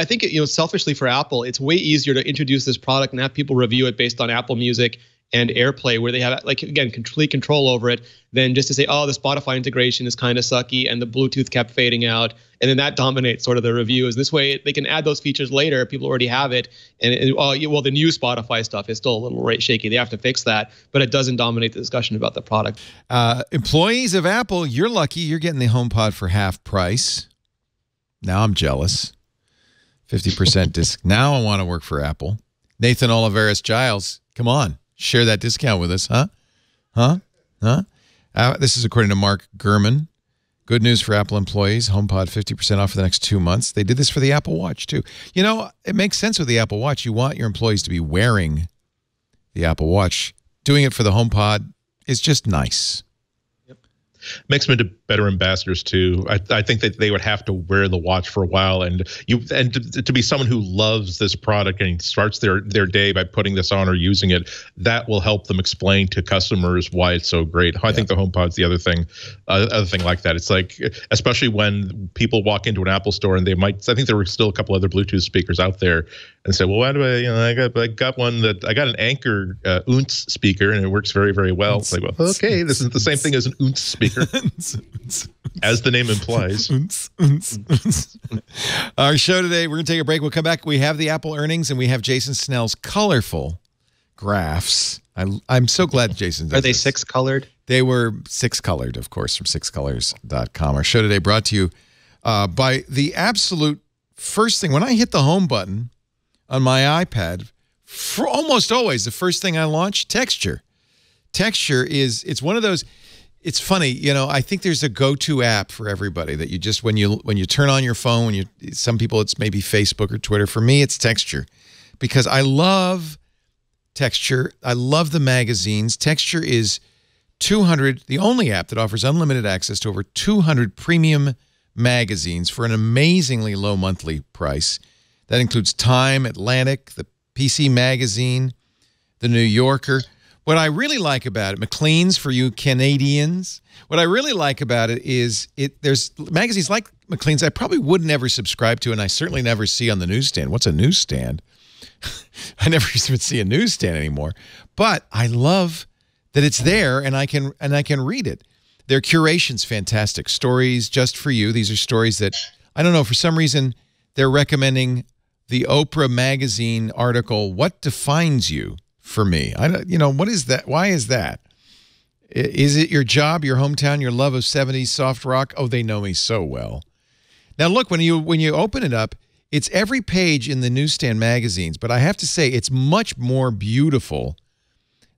Speaker 5: think selfishly for Apple, it's way easier to introduce this product and have people review it based on Apple Music and AirPlay, where they have complete control over it, than just to say, oh, the Spotify integration is kind of sucky and the Bluetooth kept fading out, and then that dominates sort of the reviews. This way, they can add those features later. People already have it, and the new Spotify stuff is still a little shaky. They have to fix that, but it doesn't dominate the discussion about the product.
Speaker 1: Employees of Apple, you're lucky. You're getting the HomePod for half price. Now I'm jealous. 50% disc. Now I want to work for Apple. Nathan Oliveras Giles, come on. Share that discount with us, huh? Huh? This is according to Mark Gurman. Good news for Apple employees. HomePod 50% off for the next 2 months. They did this for the Apple Watch, too. You know, it makes sense with the Apple Watch. You want your employees to be wearing the Apple Watch. Doing it for the HomePod is just nice.
Speaker 6: Makes them into better ambassadors too. I think that they would have to wear the watch for a while, and to be someone who loves this product and starts their day by putting this on or using it, that will help them explain to customers why it's so great. I think the HomePod's the other thing like that. It's like, especially when people walk into an Apple store and they might, I think there were still a couple other Bluetooth speakers out there, and say, well, why do I got one that I got an Anker Unz speaker and it works very, very well. It's like, well, okay, this is the same thing as an Unz speaker. As the name implies.
Speaker 1: Our show today, we're going to take a break. We'll come back. We have the Apple earnings, and we have Jason Snell's colorful graphs. I'm so glad Jason does
Speaker 5: Are they
Speaker 1: this.
Speaker 5: 6-colored?
Speaker 1: They were 6-colored, of course, from 6colors.com. Our show today brought to you by the absolute first thing. When I hit the home button on my iPad, for almost always, the first thing I launch, Texture. Texture it's one of those... It's funny, you know, I think there's a go-to app for everybody that you just, when you turn on your phone, some people it's maybe Facebook or Twitter. For me, it's Texture because I love Texture. I love the magazines. Texture is the only app that offers unlimited access to over 200 premium magazines for an amazingly low monthly price. That includes Time, Atlantic, the PC Magazine, the New Yorker. What I really like about it, Maclean's for you Canadians, what I really like about it is there's magazines like Maclean's I probably would never subscribe to, and I certainly never see on the newsstand. What's a newsstand? I never even see a newsstand anymore. But I love that it's there and I can read it. Their curation's fantastic. Stories just for you. These are stories that, I don't know, for some reason they're recommending the Oprah magazine article, What Defines You? For me, what is that? Why is that? Is it your job, your hometown, your love of 70s soft rock? Oh, they know me so well. Now, look, when you open it up, it's every page in the newsstand magazines, but I have to say it's much more beautiful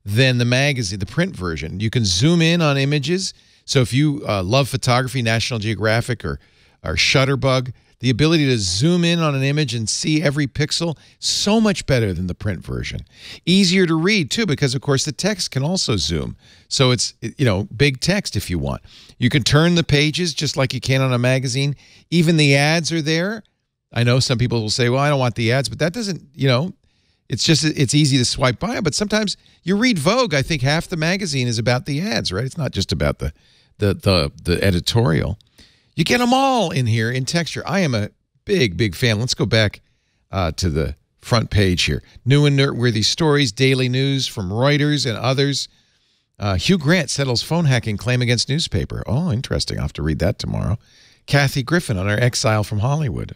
Speaker 1: than the magazine, the print version. You can zoom in on images. So if you love photography, National Geographic or Shutterbug, the ability to zoom in on an image and see every pixel, so much better than the print version. Easier to read, too, because, of course, the text can also zoom. So it's, big text if you want. You can turn the pages just like you can on a magazine. Even the ads are there. I know some people will say, well, I don't want the ads, but that doesn't, it's easy to swipe by. But sometimes you read Vogue, I think half the magazine is about the ads, right? It's not just about the editorial. You get them all in here in Texture. I am a big, big fan. Let's go back to the front page here. New and noteworthy stories, daily news from Reuters and others. Hugh Grant settles phone hacking claim against newspaper. Oh, interesting. I'll have to read that tomorrow. Kathy Griffin on her exile from Hollywood.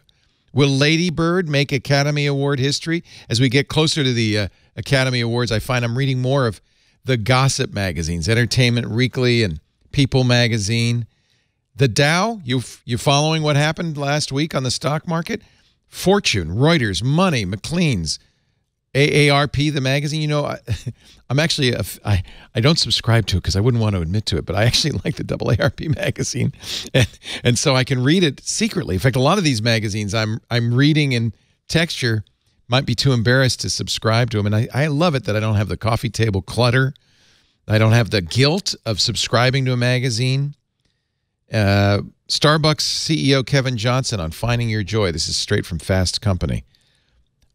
Speaker 1: Will Lady Bird make Academy Award history? As we get closer to the Academy Awards, I find I'm reading more of the gossip magazines, Entertainment Weekly and People Magazine. The Dow, you following what happened last week on the stock market? Fortune, Reuters, Money, Maclean's, AARP, the magazine. I'm actually, I don't subscribe to it because I wouldn't want to admit to it, but I actually like the AARP magazine. And so I can read it secretly. In fact, a lot of these magazines I'm reading in Texture, might be too embarrassed to subscribe to them. And I love it that I don't have the coffee table clutter. I don't have the guilt of subscribing to a magazine. Starbucks CEO Kevin Johnson on Finding Your Joy. This is straight from Fast Company.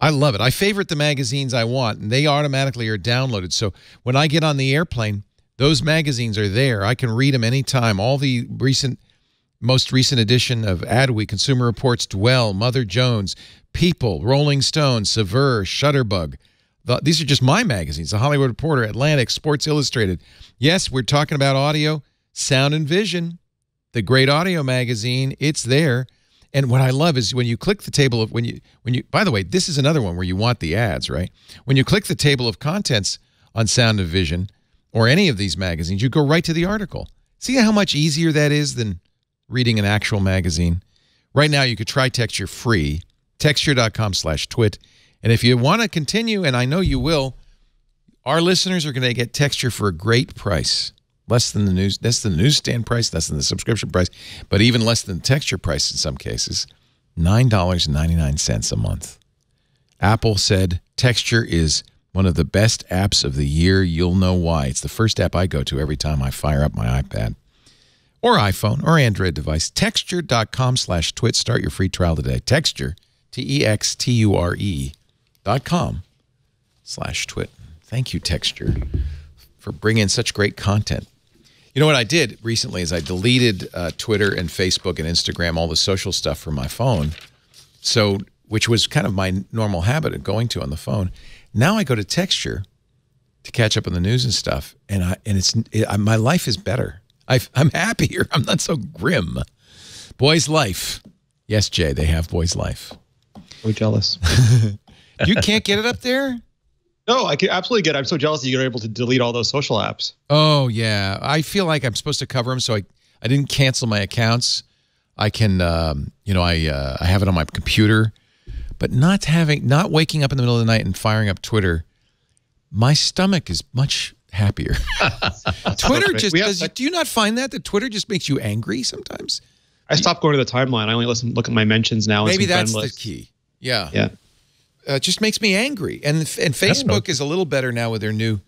Speaker 1: I love it. I favorite the magazines I want, and they automatically are downloaded. So when I get on the airplane, those magazines are there. I can read them anytime. All the most recent edition of Adweek, Consumer Reports, Dwell, Mother Jones, People, Rolling Stone, Saveur, Shutterbug. These are just my magazines. The Hollywood Reporter, Atlantic, Sports Illustrated. Yes, we're talking about audio, Sound and Vision. The great audio magazine, it's there. And what I love is when you click the table of, by the way, this is another one where you want the ads, right? When you click the table of contents on Sound and Vision or any of these magazines, you go right to the article. See how much easier that is than reading an actual magazine? Right now, you could try Texture free, texture.com/twit. And if you want to continue, and I know you will, Our listeners are going to get Texture for a great price. Less than the newsstand price, less than the subscription price, but even less than the Texture price in some cases. $9.99 a month. Apple said Texture is one of the best apps of the year. You'll know why. It's the first app I go to every time I fire up my iPad or iPhone or Android device. Texture.com/twit. Start your free trial today. Texture, TextureCom.com/twit. Thank you, Texture, for bringing such great content. You know what I did recently is I deleted Twitter and Facebook and Instagram, all the social stuff from my phone, which was kind of my normal habit of going to on the phone. Now I go to Texture to catch up on the news and stuff, and my life is better. I'm happier. I'm not so grim. Boy's Life. Yes, Jay, they have Boy's Life.
Speaker 5: We're jealous.
Speaker 1: You can't get it up there?
Speaker 5: No, I can absolutely get it. I'm so jealous that you're able to delete all those social apps.
Speaker 1: Oh, yeah. I feel like I'm supposed to cover them, so I didn't cancel my accounts. I can, I have it on my computer. But not waking up in the middle of the night and firing up Twitter, my stomach is much happier. Twitter just do you not find that Twitter just makes you angry sometimes?
Speaker 5: I stopped going to the timeline. I only look at my mentions now.
Speaker 1: Maybe that's the key. Yeah.
Speaker 5: Yeah.
Speaker 1: It just makes me angry. And Facebook is a little better now with their new,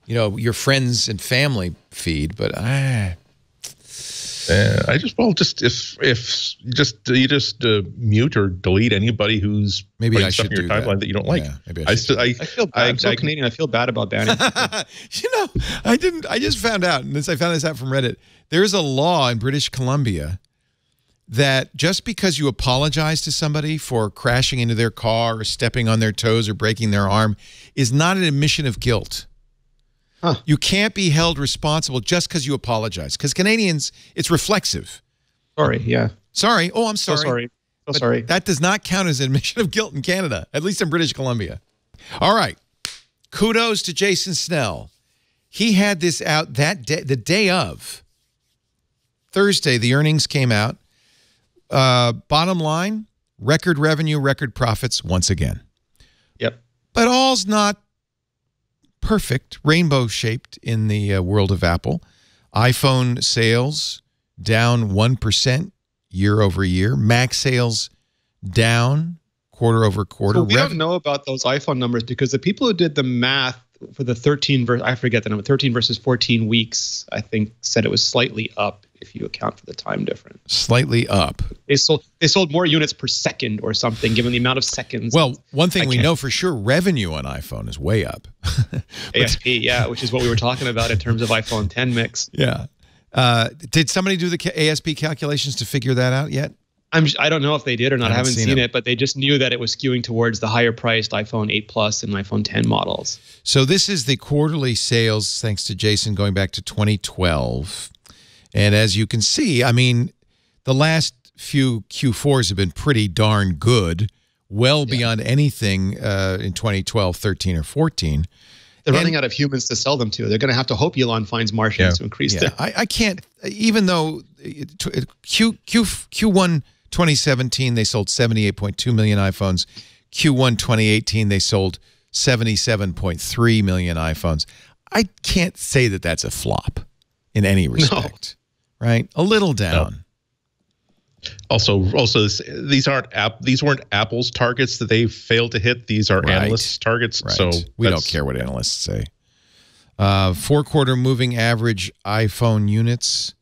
Speaker 1: your friends and family feed. But you just mute or delete anybody who's
Speaker 6: maybe
Speaker 1: I should
Speaker 6: in your timeline that you don't like.
Speaker 1: Yeah, maybe I should.
Speaker 5: I feel bad. I'm so Canadian. I feel bad about banning.
Speaker 1: I just found out, and I found this out from Reddit. There's a law in British Columbia that just because you apologize to somebody for crashing into their car or stepping on their toes or breaking their arm is not an admission of guilt. Huh. You can't be held responsible just because you apologize. Because Canadians, it's reflexive.
Speaker 5: Sorry, yeah.
Speaker 1: Sorry. Oh, I'm sorry.
Speaker 5: So sorry. So sorry.
Speaker 1: That does not count as an admission of guilt in Canada, at least in British Columbia. All right. Kudos to Jason Snell. He had this out that day, the day of Thursday. The earnings came out. Bottom line, record revenue, record profits once again.
Speaker 5: Yep.
Speaker 1: But all's not perfect, rainbow-shaped in the world of Apple. iPhone sales down 1% year over year. Mac sales down quarter over quarter.
Speaker 5: So we don't know about those iPhone numbers because the people who did the math for the 13 versus 14 weeks, I think said it was slightly up if you account for the time difference.
Speaker 1: Slightly up.
Speaker 5: They sold more units per second or something, given the amount of seconds.
Speaker 1: Well, one thing we know for sure, revenue on iPhone is way up.
Speaker 5: ASP, yeah, which is what we were talking about in terms of iPhone 10 mix.
Speaker 1: Yeah. Did somebody do the ASP calculations to figure that out yet?
Speaker 5: I don't know if they did or not. I haven't seen it, but they just knew that it was skewing towards the higher priced iPhone 8 Plus and iPhone 10 models.
Speaker 1: So this is the quarterly sales, thanks to Jason, going back to 2012. And as you can see, I mean, the last few Q4s have been pretty darn good, well beyond anything in 2012, 13, or 14.
Speaker 5: They're running out of humans to sell them to. They're going to have to hope Elon finds Martians to increase them.
Speaker 1: I can't, even though Q1 2017, they sold 78.2 million iPhones. Q1 2018, they sold 77.3 million iPhones. I can't say that that's a flop in any respect, right? A little down.
Speaker 6: No. Also, these weren't Apple's targets that they failed to hit. These are analysts' targets.
Speaker 1: Right.
Speaker 6: So
Speaker 1: we don't care what analysts say. 4-quarter moving average iPhone units,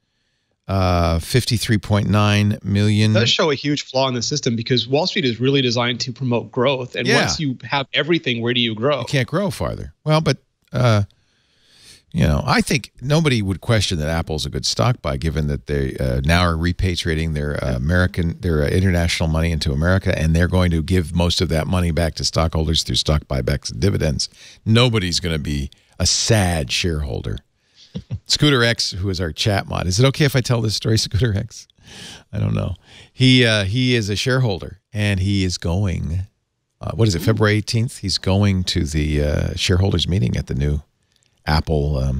Speaker 1: 53.9 million.
Speaker 5: It does show a huge flaw in the system because Wall Street is really designed to promote growth. And once you have everything, where do you grow?
Speaker 1: You can't grow farther. Well, but I think nobody would question that Apple's a good stock buy, given that they now are repatriating their international money into America, and they're going to give most of that money back to stockholders through stock buybacks and dividends. Nobody's going to be a sad shareholder. Scooter X, who is our chat mod. Is it okay if I tell this story, Scooter X? I don't know. He is a shareholder, and he is going, what is it, February 18th? He's going to the shareholders meeting at the new Apple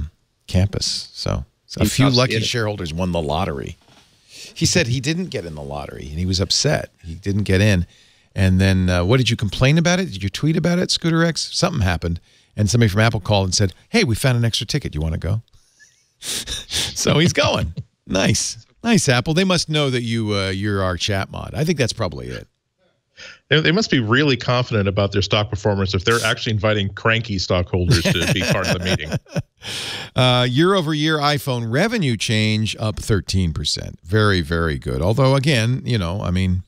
Speaker 1: campus. So a few lucky shareholders won the lottery. He said he didn't get in the lottery, and he was upset. He didn't get in. And then what did you complain about it? Did you tweet about it, Scooter X? Something happened. And somebody from Apple called and said, hey, we found an extra ticket. You want to go? So he's going. Nice. Nice, Apple. They must know that you're our chat mod. I think that's probably it.
Speaker 6: They must be really confident about their stock performance if they're actually inviting cranky stockholders to be part of the meeting.
Speaker 1: Year-over-year iPhone revenue change up 13%. Very, very good. Although, again, you know, I mean,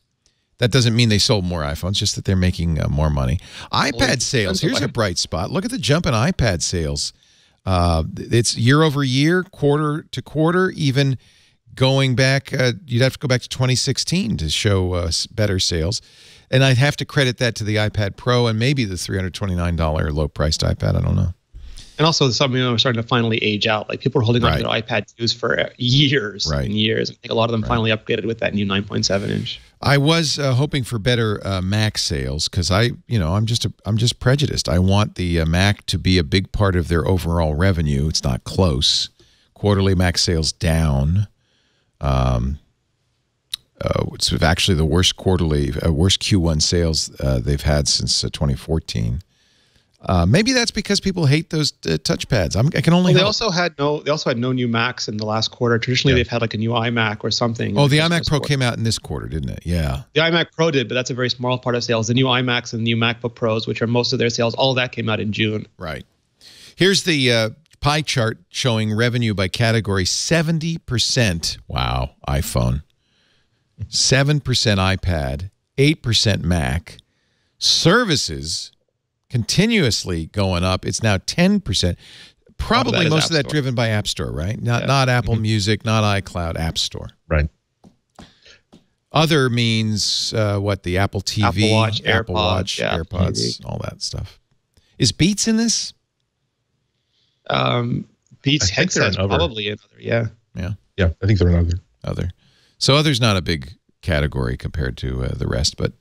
Speaker 1: that doesn't mean they sold more iPhones, just that they're making more money. iPad sales. Here's a bright spot. Look at the jump in iPad sales. It's year-over-year, quarter-to-quarter, even going back. You'd have to go back to 2016 to show better sales. And I'd have to credit that to the iPad Pro and maybe the $329 low-priced iPad. I don't know.
Speaker 5: And also, some are starting to finally age out. Like people are holding on to their iPad 2s for years and years. I think a lot of them finally upgraded with that new 9.7-inch.
Speaker 1: I was hoping for better Mac sales because I'm just prejudiced. I want the Mac to be a big part of their overall revenue. It's not close. Quarterly Mac sales down. It's actually the worst worst Q1 sales they've had since 2014. Maybe that's because people hate those touchpads. I can only.
Speaker 5: They also had no new Macs in the last quarter. Traditionally, they've had like a new iMac or something.
Speaker 1: Oh, the iMac Pro came out in this quarter, didn't it? Yeah.
Speaker 5: The iMac Pro did, but that's a very small part of sales. The new iMacs and the new MacBook Pros, which are most of their sales, all of that came out in June.
Speaker 1: Right. Here's the pie chart showing revenue by category. 70%. Wow, iPhone. 7% iPad, 8% Mac. Services continuously going up. It's now 10%. Probably most of that driven by App Store, right? Not Apple Music, not iCloud, App Store.
Speaker 6: Right.
Speaker 1: Other means what? The Apple TV,
Speaker 5: Apple Watch,
Speaker 1: AirPods,
Speaker 5: TV.
Speaker 1: All that stuff. Is Beats in this?
Speaker 5: Beats headsets probably another.
Speaker 6: Yeah, I think they're another.
Speaker 1: So other's not a big category compared to the rest, but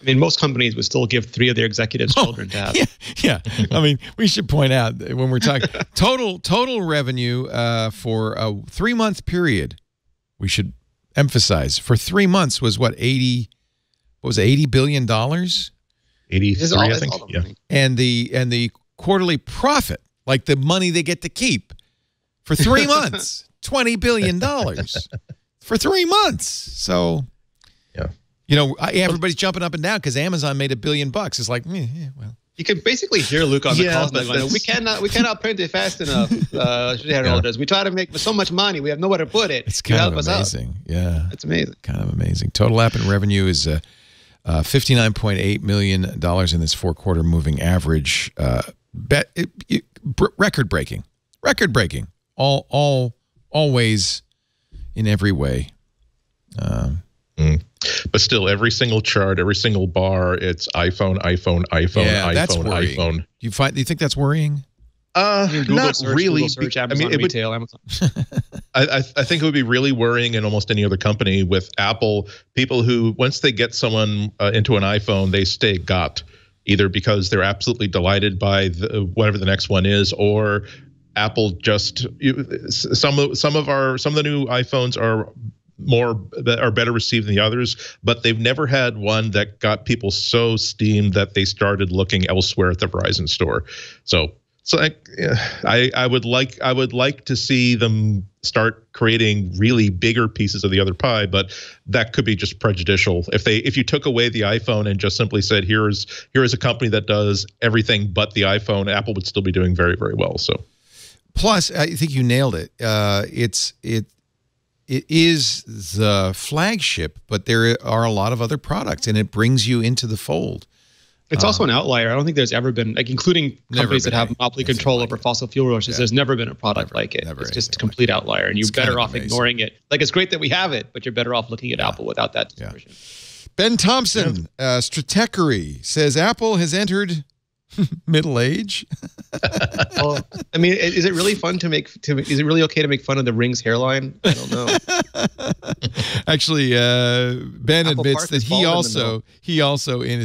Speaker 5: I mean, most companies would still give 3 of their executives children to have.
Speaker 1: Yeah. I mean, we should point out that when we're talking total revenue for a 3-month period, we should emphasize for 3 months was what, $80 billion?
Speaker 6: 83, I think. Yeah.
Speaker 1: And the quarterly profit, like the money they get to keep for 3 months, $20 billion for 3 months. So, you know, everybody's jumping up and down because Amazon made $1 billion. It's like, well.
Speaker 5: You can basically hear Luke on the calls going, we cannot print it fast enough, shareholders. We try to make so much money, we have nowhere to put it.
Speaker 1: It's kind of amazing. Yeah.
Speaker 5: It's amazing.
Speaker 1: Kind of amazing. Total app and revenue is $59.8 million in this 4-quarter moving average. Record-breaking. Record-breaking. Always in every way.
Speaker 6: But still, every single chart, every single bar, it's iPhone,
Speaker 1: that's worrying.
Speaker 6: iPhone.
Speaker 1: Do you think that's worrying?
Speaker 6: Not really.
Speaker 5: Google search, Amazon retail, Amazon.
Speaker 6: I think it would be really worrying in almost any other company. With Apple, people who, once they get someone into an iPhone, they stay got, either because they're absolutely delighted by whatever the next one is, or Apple just some of the new iPhones are better received than the others, but they've never had one that got people so steamed that they started looking elsewhere at the Verizon store. So I would like to see them start creating really bigger pieces of the other pie, but that could be just prejudicial. If you took away the iPhone and just simply said here is a company that does everything but the iPhone, Apple would still be doing very, very well. So,
Speaker 1: plus, I think you nailed it. It is the flagship, but there are a lot of other products, and it brings you into the fold.
Speaker 5: It's also an outlier. I don't think there's ever been, like, including companies that have monopoly control over fossil fuel resources. There's never been a product like it. It's just a complete outlier, and you're better off ignoring it. Like, it's great that we have it, but you're better off looking at Apple without that distortion.
Speaker 1: Ben Thompson, Stratechery, says Apple has entered middle age.
Speaker 5: Well, I mean, is it really fun is it really okay to make fun of the Ring's hairline? I don't know.
Speaker 1: Actually, Ben
Speaker 5: Apple
Speaker 1: admits
Speaker 5: Park
Speaker 1: that he also in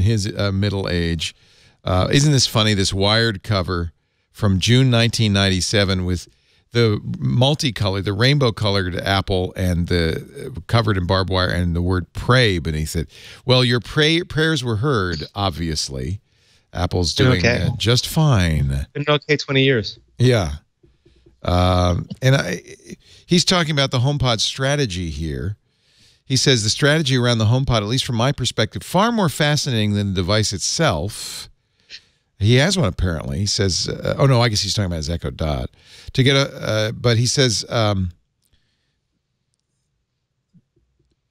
Speaker 1: his middle age. Isn't this funny? This Wired cover from June 1997 with the multicolored, the rainbow-colored apple and the covered in barbed wire and the word "pray" beneath it. Well, your prayers were heard, obviously. Apple's doing just fine.
Speaker 5: Been okay 20 years.
Speaker 1: Yeah. He's talking about the HomePod strategy here. He says the strategy around the HomePod, at least from my perspective, far more fascinating than the device itself. He has one apparently. He says, oh no, I guess he's talking about his Echo Dot. To get but he says,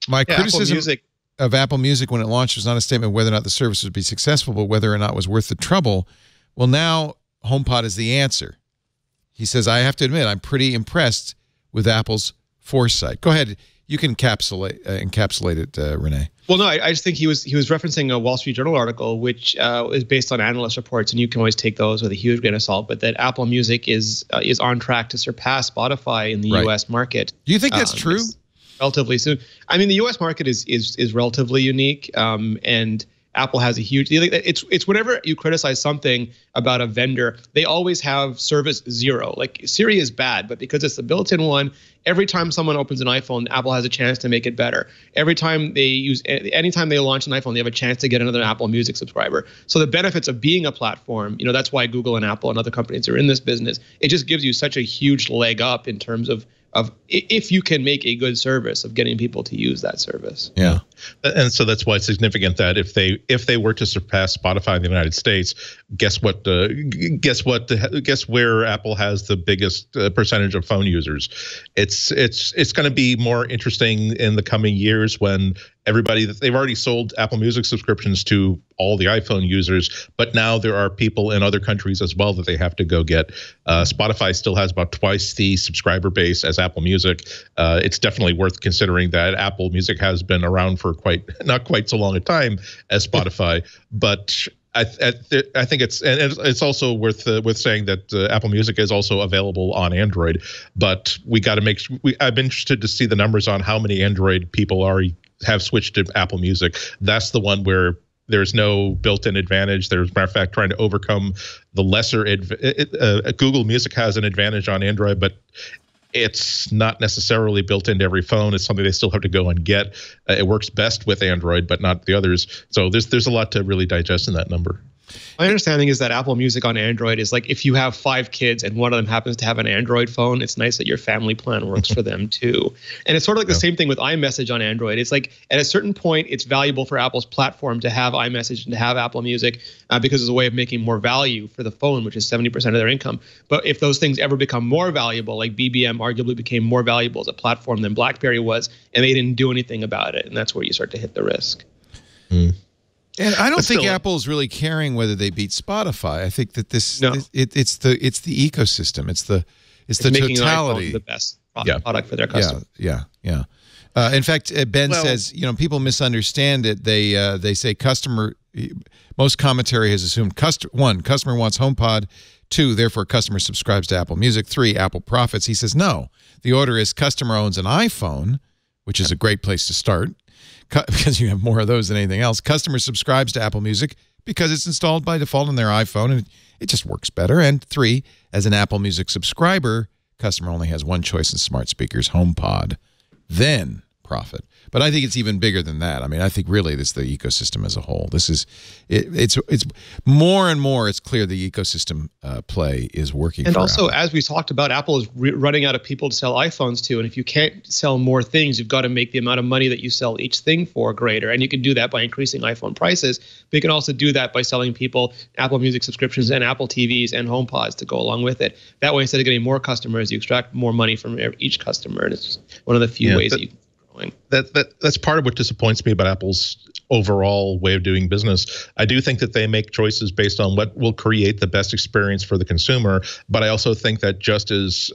Speaker 1: my criticism of Apple Music when it launched was not a statement of whether or not the service would be successful, but whether or not it was worth the trouble. Well, now HomePod is the answer. He says, I have to admit, I'm pretty impressed with Apple's foresight. Go ahead. You can encapsulate it, Rene.
Speaker 5: Well, no, I just think he was referencing a Wall Street Journal article, which is based on analyst reports, and you can always take those with a huge grain of salt. But that Apple Music is on track to surpass Spotify in the U.S. market.
Speaker 1: Do you think that's true?
Speaker 5: Relatively soon. I mean, the U.S. market is relatively unique, and Apple has a huge. It's whenever you criticize something about a vendor, they always have service zero. Like Siri is bad, but because it's the built-in one, every time someone opens an iPhone, Apple has a chance to make it better. Anytime they launch an iPhone, they have a chance to get another Apple Music subscriber. So the benefits of being a platform, that's why Google and Apple and other companies are in this business. It just gives you such a huge leg up in terms of if you can make a good service of getting people to use that service.
Speaker 1: Yeah.
Speaker 6: And so that's why it's significant that if they were to surpass Spotify in the United States, guess where Apple has the biggest percentage of phone users. It's going to be more interesting in the coming years when they've already sold Apple Music subscriptions to all the iPhone users, but now there are people in other countries as well that they have to go get. Spotify still has about twice the subscriber base as Apple Music. It's definitely worth considering that Apple Music has been around for not quite so long a time as Spotify, but I think it's also worth saying that Apple Music is also available on Android, but we got to I'm interested to see the numbers on how many Android people have switched to Apple Music. That's the one where there's no built-in advantage. There's, matter of fact, trying to overcome the lesser. Google Music has an advantage on Android, but it's not necessarily built into every phone. It's something they still have to go and get. It works best with Android, but not the others. So there's a lot to really digest in that number.
Speaker 5: My understanding is that Apple Music on Android is like if you have 5 kids and one of them happens to have an Android phone, it's nice that your family plan works for them too. And it's sort of like the same thing with iMessage on Android. It's like at a certain point, it's valuable for Apple's platform to have iMessage and to have Apple Music because it's a way of making more value for the phone, which is 70% of their income. But if those things ever become more valuable, like BBM arguably became more valuable as a platform than BlackBerry was, and they didn't do anything about it, and that's where you start to hit the risk.
Speaker 6: Mm.
Speaker 1: And I don't think Apple's really caring whether they beat Spotify. I think that it's the ecosystem. It's the totality.
Speaker 5: The best product for their customers.
Speaker 1: Yeah. In fact, Ben says people misunderstand it. They say most commentary has assumed customer wants HomePod. 2, therefore customer subscribes to Apple Music. 3, Apple profits. He says no. The order is customer owns an iPhone, which is a great place to start, because you have more of those than anything else. Customer subscribes to Apple Music because it's installed by default on their iPhone, and it just works better. And 3, as an Apple Music subscriber, customer only has one choice in smart speakers, HomePod. Then profit. But I think it's even bigger than that. I mean, I think really this is the ecosystem as a whole. It's more and more it's clear the ecosystem play is working.
Speaker 5: And also,
Speaker 1: Apple.
Speaker 5: as we talked about, Apple is running out of people to sell iPhones to. And if you can't sell more things, you've got to make the amount of money that you sell each thing for greater. And you can do that by increasing iPhone prices. But you can also do that by selling people Apple Music subscriptions and Apple TVs and HomePods to go along with it. That way, instead of getting more customers, you extract more money from each customer. And it's one of the few ways that you can.
Speaker 6: That's part of what disappoints me about Apple's overall way of doing business. I do think that they make choices based on what will create the best experience for the consumer, but I also think that just as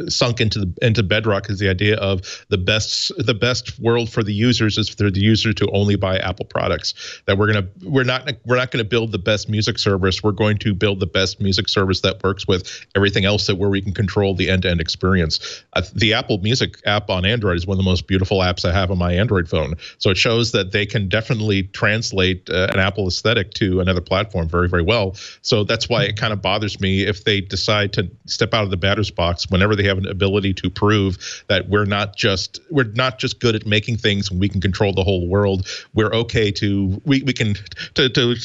Speaker 6: sunk into bedrock is the idea of the best world for the users is for the user to only buy Apple products. That we're not going to build the best music service. We're going to build the best music service that works with everything else where we can control the end-to-end experience. The Apple Music app on Android is one of the most beautiful apps I have have on my Android phone. So it shows that they can definitely translate an Apple aesthetic to another platform very, very well. So that's why it kind of bothers me if they decide to step out of the batter's box whenever they have an ability to prove that we're not just good at making things and we can control the whole world. We're okay to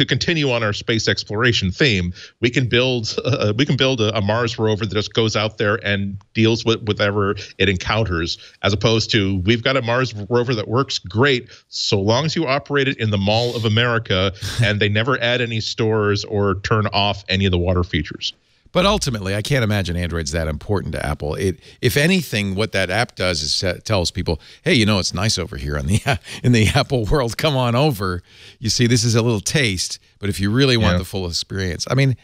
Speaker 6: continue on our space exploration theme. We can build a Mars rover that just goes out there and deals with whatever it encounters, as opposed to we've got a Mars rover that works great so long as you operate it in the Mall of America and they never add any stores or turn off any of the water features.
Speaker 1: But ultimately, I can't imagine Android's that important to Apple. If anything, what that app does is tells people, hey, you know, it's nice over here in the Apple world. Come on over. You see, this is a little taste. But if you really want the full experience, I mean,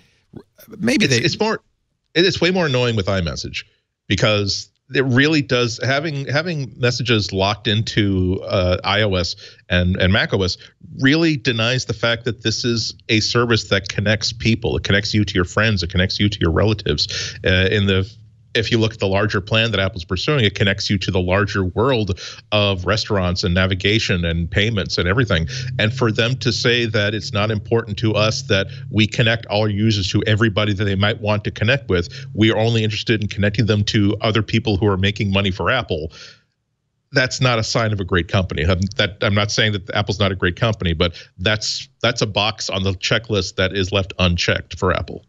Speaker 1: maybe it's
Speaker 6: way more annoying with iMessage, because it really does, having messages locked into iOS and macOS really denies the fact that this is a service that connects people. It connects you to your friends. It connects you to your relatives. If you look at the larger plan that Apple's pursuing, it connects you to the larger world of restaurants and navigation and payments and everything. And for them to say that it's not important to us that we connect all our users to everybody that they might want to connect with, we are only interested in connecting them to other people who are making money for Apple, that's not a sign of a great company. I'm not saying that Apple's not a great company, but that's a box on the checklist that is left unchecked for Apple.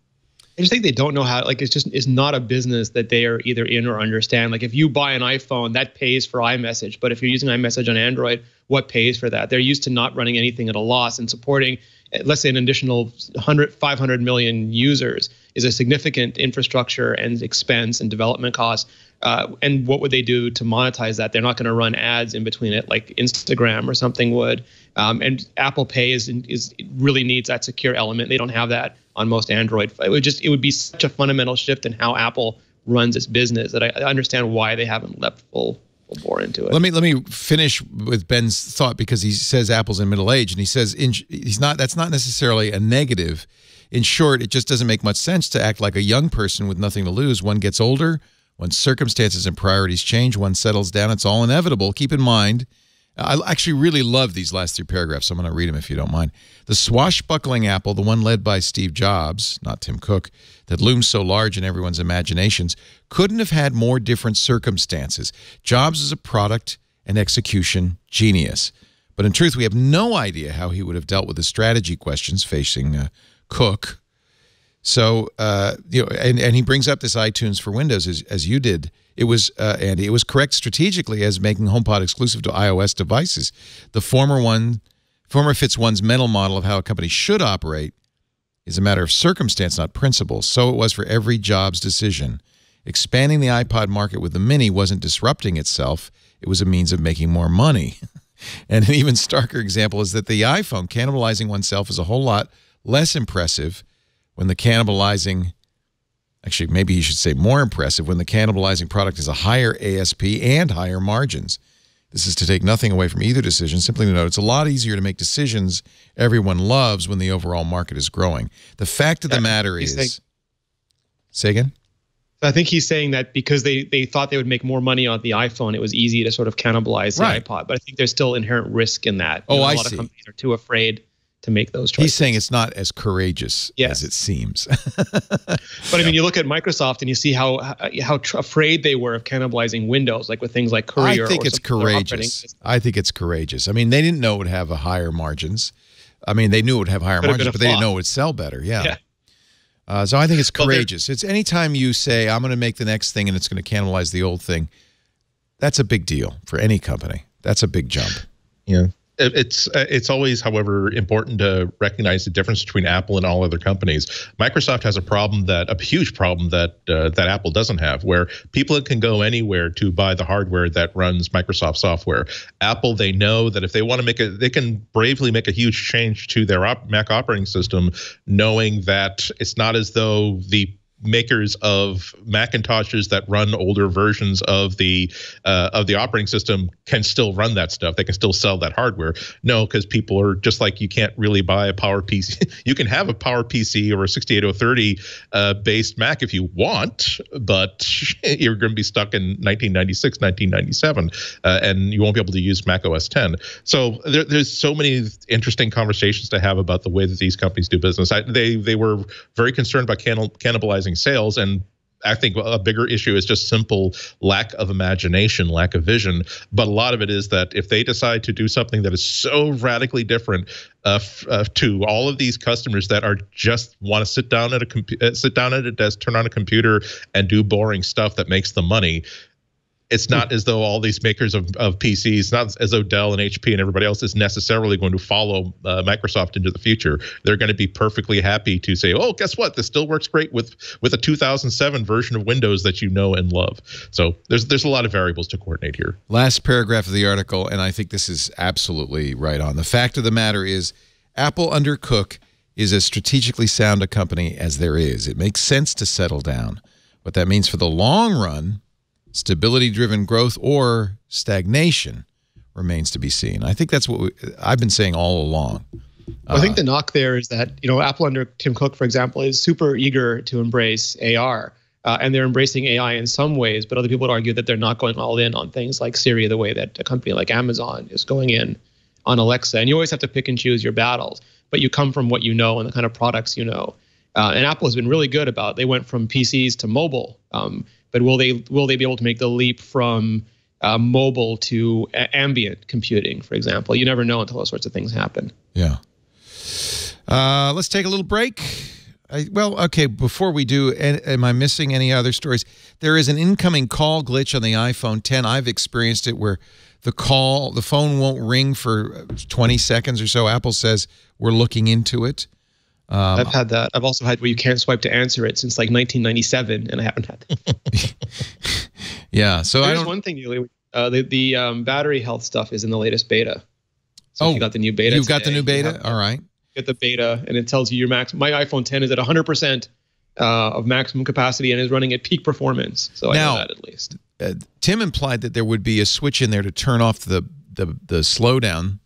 Speaker 5: I just think they don't know how, like, it's not a business that they are either in or understand. Like, if you buy an iPhone, that pays for iMessage. But if you're using iMessage on Android, what pays for that? They're used to not running anything at a loss, and supporting, let's say, an additional 500 million users is a significant infrastructure and expense and development cost. And what would they do to monetize that? They're not going to run ads in between it like Instagram or something would. And Apple Pay really needs that secure element. They don't have that on most Android. It would be such a fundamental shift in how Apple runs its business that I understand why they haven't leapt full bore into it.
Speaker 1: Let me finish with Ben's thought, because he says Apple's in middle age, and he says that's not necessarily a negative. In short, it just doesn't make much sense to act like a young person with nothing to lose. One gets older, when circumstances and priorities change, one settles down. It's all inevitable. Keep in mind, I actually really love these last 3 paragraphs. I'm going to read them if you don't mind. The swashbuckling Apple, the one led by Steve Jobs, not Tim Cook, that looms so large in everyone's imaginations, couldn't have had more different circumstances. Jobs is a product and execution genius. But in truth, we have no idea how he would have dealt with the strategy questions facing Cook. So, and he brings up this iTunes for Windows as you did. It was, Andy, it was correct strategically as making HomePod exclusive to iOS devices. The former fits one's mental model of how a company should operate is a matter of circumstance, not principle. So it was for every Jobs decision. Expanding the iPod market with the Mini wasn't disrupting itself. It was a means of making more money. And an even starker example is that the iPhone cannibalizing oneself is a whole lot less impressive when the cannibalizing, actually maybe you should say more impressive, when the cannibalizing product is a higher ASP and higher margins. This is to take nothing away from either decision, simply to note it's a lot easier to make decisions everyone loves when the overall market is growing. The fact of the matter is, say again?
Speaker 5: I think he's saying that because they thought they would make more money on the iPhone, it was easy to sort of cannibalize the iPod. But I think there's still inherent risk in that.
Speaker 1: Oh,
Speaker 5: a
Speaker 1: I
Speaker 5: lot
Speaker 1: see.
Speaker 5: of companies are too afraid to make those choices.
Speaker 1: He's saying it's not as courageous as it seems.
Speaker 5: But I mean, you look at Microsoft and you see how afraid they were of cannibalizing Windows, like with things like Courier.
Speaker 1: I think it's courageous. I think it's courageous. I mean, they didn't know it would have higher margins. I mean, they knew it would have higher margins, but they didn't know it would sell better. Yeah. So I think it's courageous. It's anytime you say, I'm going to make the next thing and it's going to cannibalize the old thing, that's a big deal for any company. That's a big jump.
Speaker 6: Yeah. It's always, however, important to recognize the difference between Apple and all other companies. Microsoft has a huge problem that Apple doesn't have, where people can go anywhere to buy the hardware that runs Microsoft software. Apple, they know that if they want to they can bravely make a huge change to their Mac operating system, knowing that it's not as though the makers of Macintoshes that run older versions of the operating system can still run that stuff. They can still sell that hardware. No, because people are just like, you can't really buy a Power PC. You can have a Power PC or a 68030 based Mac if you want, but you're going to be stuck in 1996, 1997, and you won't be able to use Mac OS 10. So there's so many interesting conversations to have about the way that these companies do business. They were very concerned about cannibalizing sales, and I think a bigger issue is just simple lack of imagination, lack of vision. But a lot of it is that if they decide to do something that is so radically different to all of these customers that are just want to sit down at a desk, turn on a computer, and do boring stuff that makes them money. It's not as though all these makers of PCs, not as though Dell and HP and everybody else is necessarily going to follow Microsoft into the future. They're going to be perfectly happy to say, oh, guess what? This still works great with a 2007 version of Windows that you know and love. So there's a lot of variables to coordinate here.
Speaker 1: Last paragraph of the article, and I think this is absolutely right on. The fact of the matter is, Apple under Cook is as strategically sound a company as there is. It makes sense to settle down. What that means for the long run, stability-driven growth or stagnation, remains to be seen. I think that's what I've been saying all along.
Speaker 5: I think the knock there is that, Apple under Tim Cook, for example, is super eager to embrace AR. And they're embracing AI in some ways, but other people would argue that they're not going all in on things like Siri the way that a company like Amazon is going in on Alexa. And you always have to pick and choose your battles, but you come from what you know and the kind of products you know. And Apple has been really good about, they went from PCs to mobile. But will they be able to make the leap from mobile to ambient computing, for example? You never know until those sorts of things happen.
Speaker 1: Yeah. Let's take a little break. Okay, before we do, am I missing any other stories? There is an incoming call glitch on the iPhone 10. I've experienced it where the phone won't ring for 20 seconds or so. Apple says we're looking into it.
Speaker 5: I've had that. I've also had where you can't swipe to answer it since like 1997, and I haven't had that.
Speaker 1: Yeah. So
Speaker 5: there's one thing, the battery health stuff is in the latest beta. So if you got the new beta.
Speaker 1: You've got the new beta? All right.
Speaker 5: Get the beta, and it tells you your max. My iPhone 10 is at 100% of maximum capacity and is running at peak performance. So I know that at least.
Speaker 1: Tim implied that there would be a switch in there to turn off the slowdown.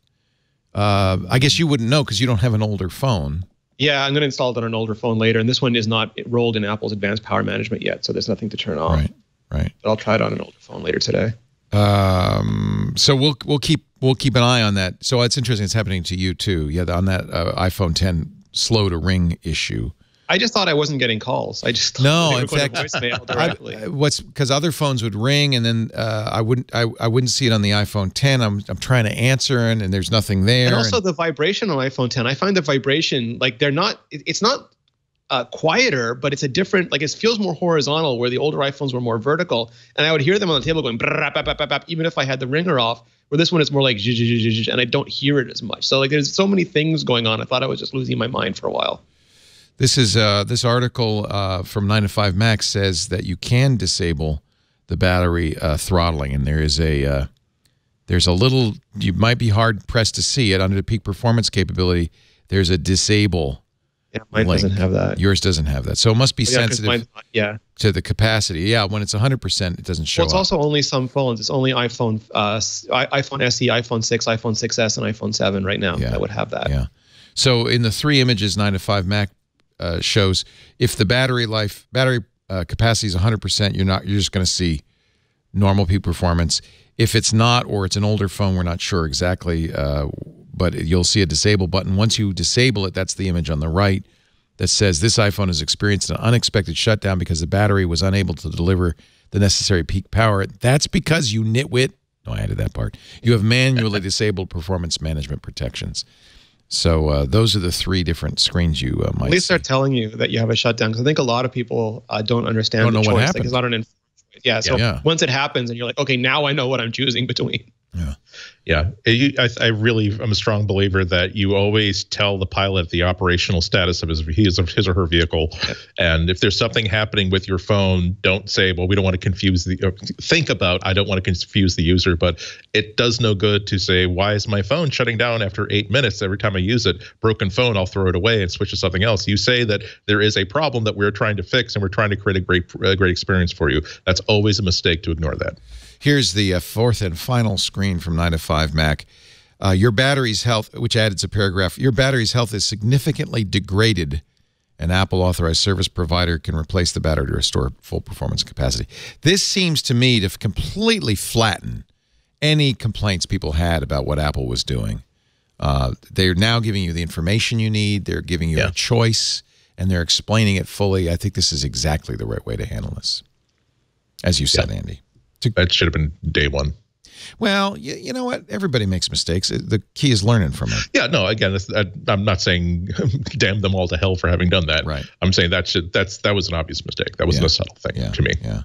Speaker 1: I guess you wouldn't know because you don't have an older phone.
Speaker 5: Yeah, I'm going to install it on an older phone later, and this one is not rolled in Apple's advanced power management yet, so there's nothing to turn off.
Speaker 1: Right.
Speaker 5: But I'll try it on an older phone later today.
Speaker 1: So we'll keep an eye on that. So it's interesting. It's happening to you too. Yeah, on that iPhone 10 slow to ring issue.
Speaker 5: I just thought I wasn't getting calls. I just thought
Speaker 1: no.
Speaker 5: they
Speaker 1: In
Speaker 5: were
Speaker 1: fact,
Speaker 5: going to voicemail directly.
Speaker 1: Because other phones would ring, and then I wouldn't see it on the iPhone 10. I'm trying to answer, and there's nothing there.
Speaker 5: And also the vibration on iPhone 10. I find the vibration like they're not. It's not quieter, but it's a different. Like it feels more horizontal, where the older iPhones were more vertical. And I would hear them on the table going, even if I had the ringer off. Where this one is more like, and I don't hear it as much. So like there's so many things going on. I thought I was just losing my mind for a while.
Speaker 1: This is this article from 9 to 5 Mac says that you can disable the battery throttling, and there's a little, you might be hard pressed to see it under the peak performance capability. There's a disable.
Speaker 5: Yeah, mine
Speaker 1: link.
Speaker 5: doesn't have that.
Speaker 1: Yours doesn't have that, so it must be sensitive. To the capacity. Yeah, when it's 100%, it doesn't show.
Speaker 5: Well, it's also only some phones. It's only iPhone SE, iPhone 6, iPhone 6s, and iPhone 7 right now that would have that.
Speaker 1: Yeah. So in the 3 images 9 to 5 Mac shows, if the battery capacity is 100%, you're just going to see normal peak performance. If it's not, or it's an older phone, we're not sure exactly, but you'll see a disable button. Once you disable it, that's the image on the right that says this iPhone has experienced an unexpected shutdown because the battery was unable to deliver the necessary peak power. That's because you nitwit. No, I added that part. You have manually disabled performance management protections. So those are the 3 different screens you might
Speaker 5: at least
Speaker 1: see.
Speaker 5: They're telling you that you have a shutdown, because I think a lot of people don't understand the choice.
Speaker 1: What happened.
Speaker 5: Like it's not an informed choice. Yeah. So once it happens and you're like, okay, now I know what I'm choosing between.
Speaker 1: Yeah.
Speaker 6: Yeah, I really am a strong believer that you always tell the pilot the operational status of his or her vehicle, and if there's something happening with your phone, don't say, "Well, we don't want to confuse think about I don't want to confuse the user," but it does no good to say, "Why is my phone shutting down after 8 minutes every time I use it? Broken phone, I'll throw it away and switch to something else." You say that there is a problem that we're trying to fix, and we're trying to create a great experience for you. That's always a mistake to ignore that.
Speaker 1: Here's the fourth and final screen from 9 to 5 Mac. Your battery's health, which added a paragraph, your battery's health is significantly degraded. An Apple authorized service provider can replace the battery to restore full performance capacity. This seems to me to completely flatten any complaints people had about what Apple was doing. They're now giving you the information you need. They're giving you a choice, and they're explaining it fully. I think this is exactly the right way to handle this, as you said, Andy.
Speaker 6: That should have been day one.
Speaker 1: Well, you know what? Everybody makes mistakes. The key is learning from it.
Speaker 6: Yeah, no, again, I'm not saying damn them all to hell for having done that.
Speaker 1: Right.
Speaker 6: I'm saying that was an obvious mistake. That wasn't a subtle thing to me.
Speaker 1: Yeah.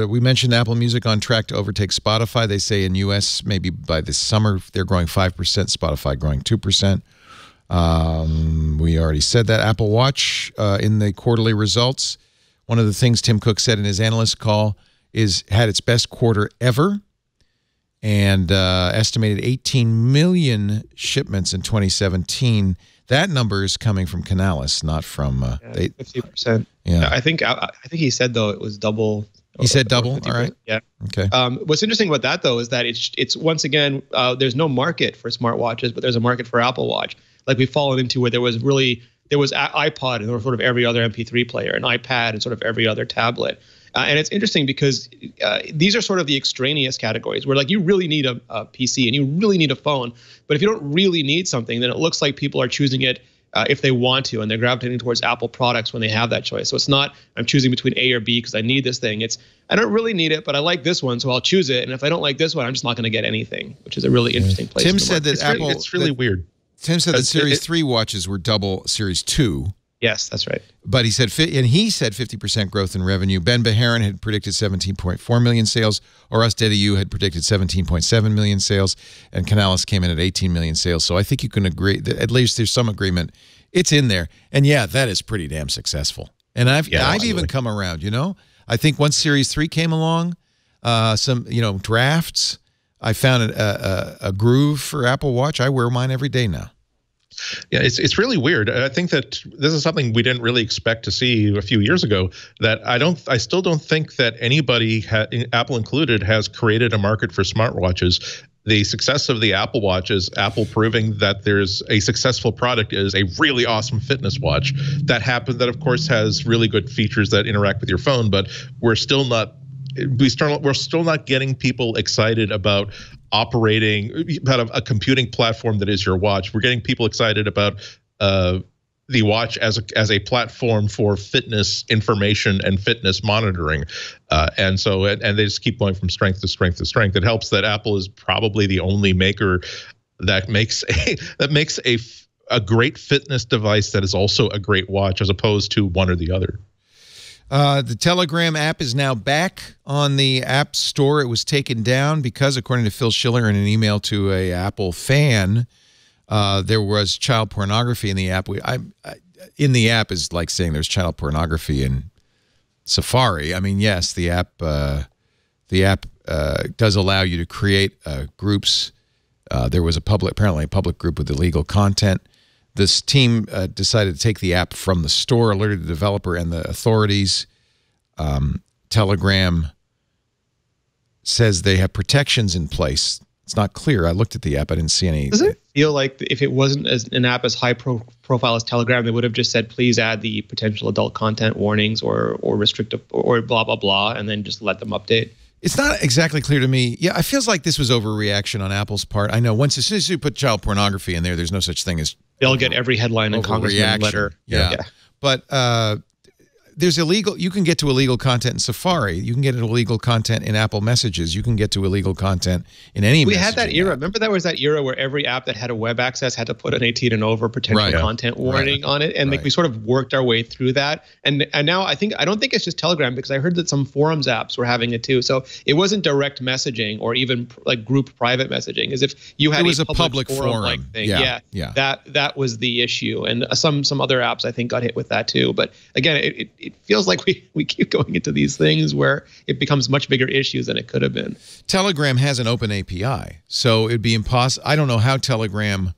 Speaker 1: We mentioned Apple Music on track to overtake Spotify. They say in U.S. maybe by this summer they're growing 5%, Spotify growing 2%. We already said that. Apple Watch in the quarterly results. One of the things Tim Cook said in his analyst call had its best quarter ever, and estimated 18 million shipments in 2017. That number is coming from Canalys, not from
Speaker 5: 50%.
Speaker 1: Yeah,
Speaker 5: I think he said though it was double.
Speaker 1: He said double. All right.
Speaker 5: Yeah.
Speaker 1: Okay.
Speaker 5: What's interesting about that though is that it's once again there's no market for smartwatches, but there's a market for Apple Watch. Like we've fallen into where there was iPod and there was sort of every other MP3 player, and iPad and sort of every other tablet. And it's interesting because these are sort of the extraneous categories where like you really need a PC and you really need a phone. But if you don't really need something, then it looks like people are choosing it if they want to, and they're gravitating towards Apple products when they have that choice. So it's not I'm choosing between A or B because I need this thing. It's I don't really need it, but I like this one, so I'll choose it. And if I don't like this one, I'm just not going to get anything, which is a really interesting place.
Speaker 1: Tim said that
Speaker 6: it's really weird.
Speaker 1: Tim said that Series 3 watches were double Series 2.
Speaker 5: Yes, that's right.
Speaker 1: But he said 50% growth in revenue. Ben Beharon had predicted 17.4 million sales. Oras Dediu had predicted 17.7 million sales, and Canalys came in at 18 million sales. So I think you can agree that at least there's some agreement. It's in there, and yeah, that is pretty damn successful. And I've even come around. You know, I think once Series 3 came along, some drafts. I found a groove for Apple Watch. I wear mine every day now.
Speaker 6: Yeah, it's really weird. I think that this is something we didn't really expect to see a few years ago. That I still don't think that anybody, Apple included, has created a market for smartwatches. The success of the Apple Watch is Apple proving that there's a successful product is a really awesome fitness watch that happens. That of course has really good features that interact with your phone, but we're still not getting people excited about operating about a computing platform that is your watch. We're getting people excited about the watch as a platform for fitness information and fitness monitoring, and they just keep going from strength to strength to strength. It helps that Apple is probably the only maker that makes a great fitness device that is also a great watch, as opposed to one or the other.
Speaker 1: The Telegram app is now back on the App Store. It was taken down because, according to Phil Schiller in an email to a Apple fan, there was child pornography in the app. In the app is like saying there's child pornography in Safari. I mean, yes, the app does allow you to create groups. There was apparently a public group with illegal content. This team decided to take the app from the store, alerted the developer and the authorities. Telegram says they have protections in place. It's not clear. I looked at the app. I didn't see any.
Speaker 5: Does it feel like if it wasn't an app as high profile as Telegram, they would have just said, please add the potential adult content warnings or restrictive or blah, blah, blah, and then just let them update?
Speaker 1: It's not exactly clear to me. Yeah, it feels like this was overreaction on Apple's part. I know as soon as you put child pornography in there, there's no such thing as
Speaker 5: they'll get every headline in Congressman letter.
Speaker 1: Yeah. But there's illegal. You can get to illegal content in Safari. You can get to illegal content in Apple Messages. You can get to illegal content in any.
Speaker 5: We had that era.
Speaker 1: App.
Speaker 5: Remember, that was that era where every app that had a web access had to put an 18 and over potential content warning on it, and like we sort of worked our way through that. And now I don't think it's just Telegram, because I heard that some forums apps were having it too. So it wasn't direct messaging or even like group private messaging, as if you had
Speaker 1: a public forum
Speaker 5: like thing.
Speaker 1: Yeah.
Speaker 5: That was the issue, and some other apps I think got hit with that too. But again, it feels like we keep going into these things where it becomes much bigger issues than it could have been.
Speaker 1: Telegram has an open API, so it'd be impossible. I don't know how Telegram.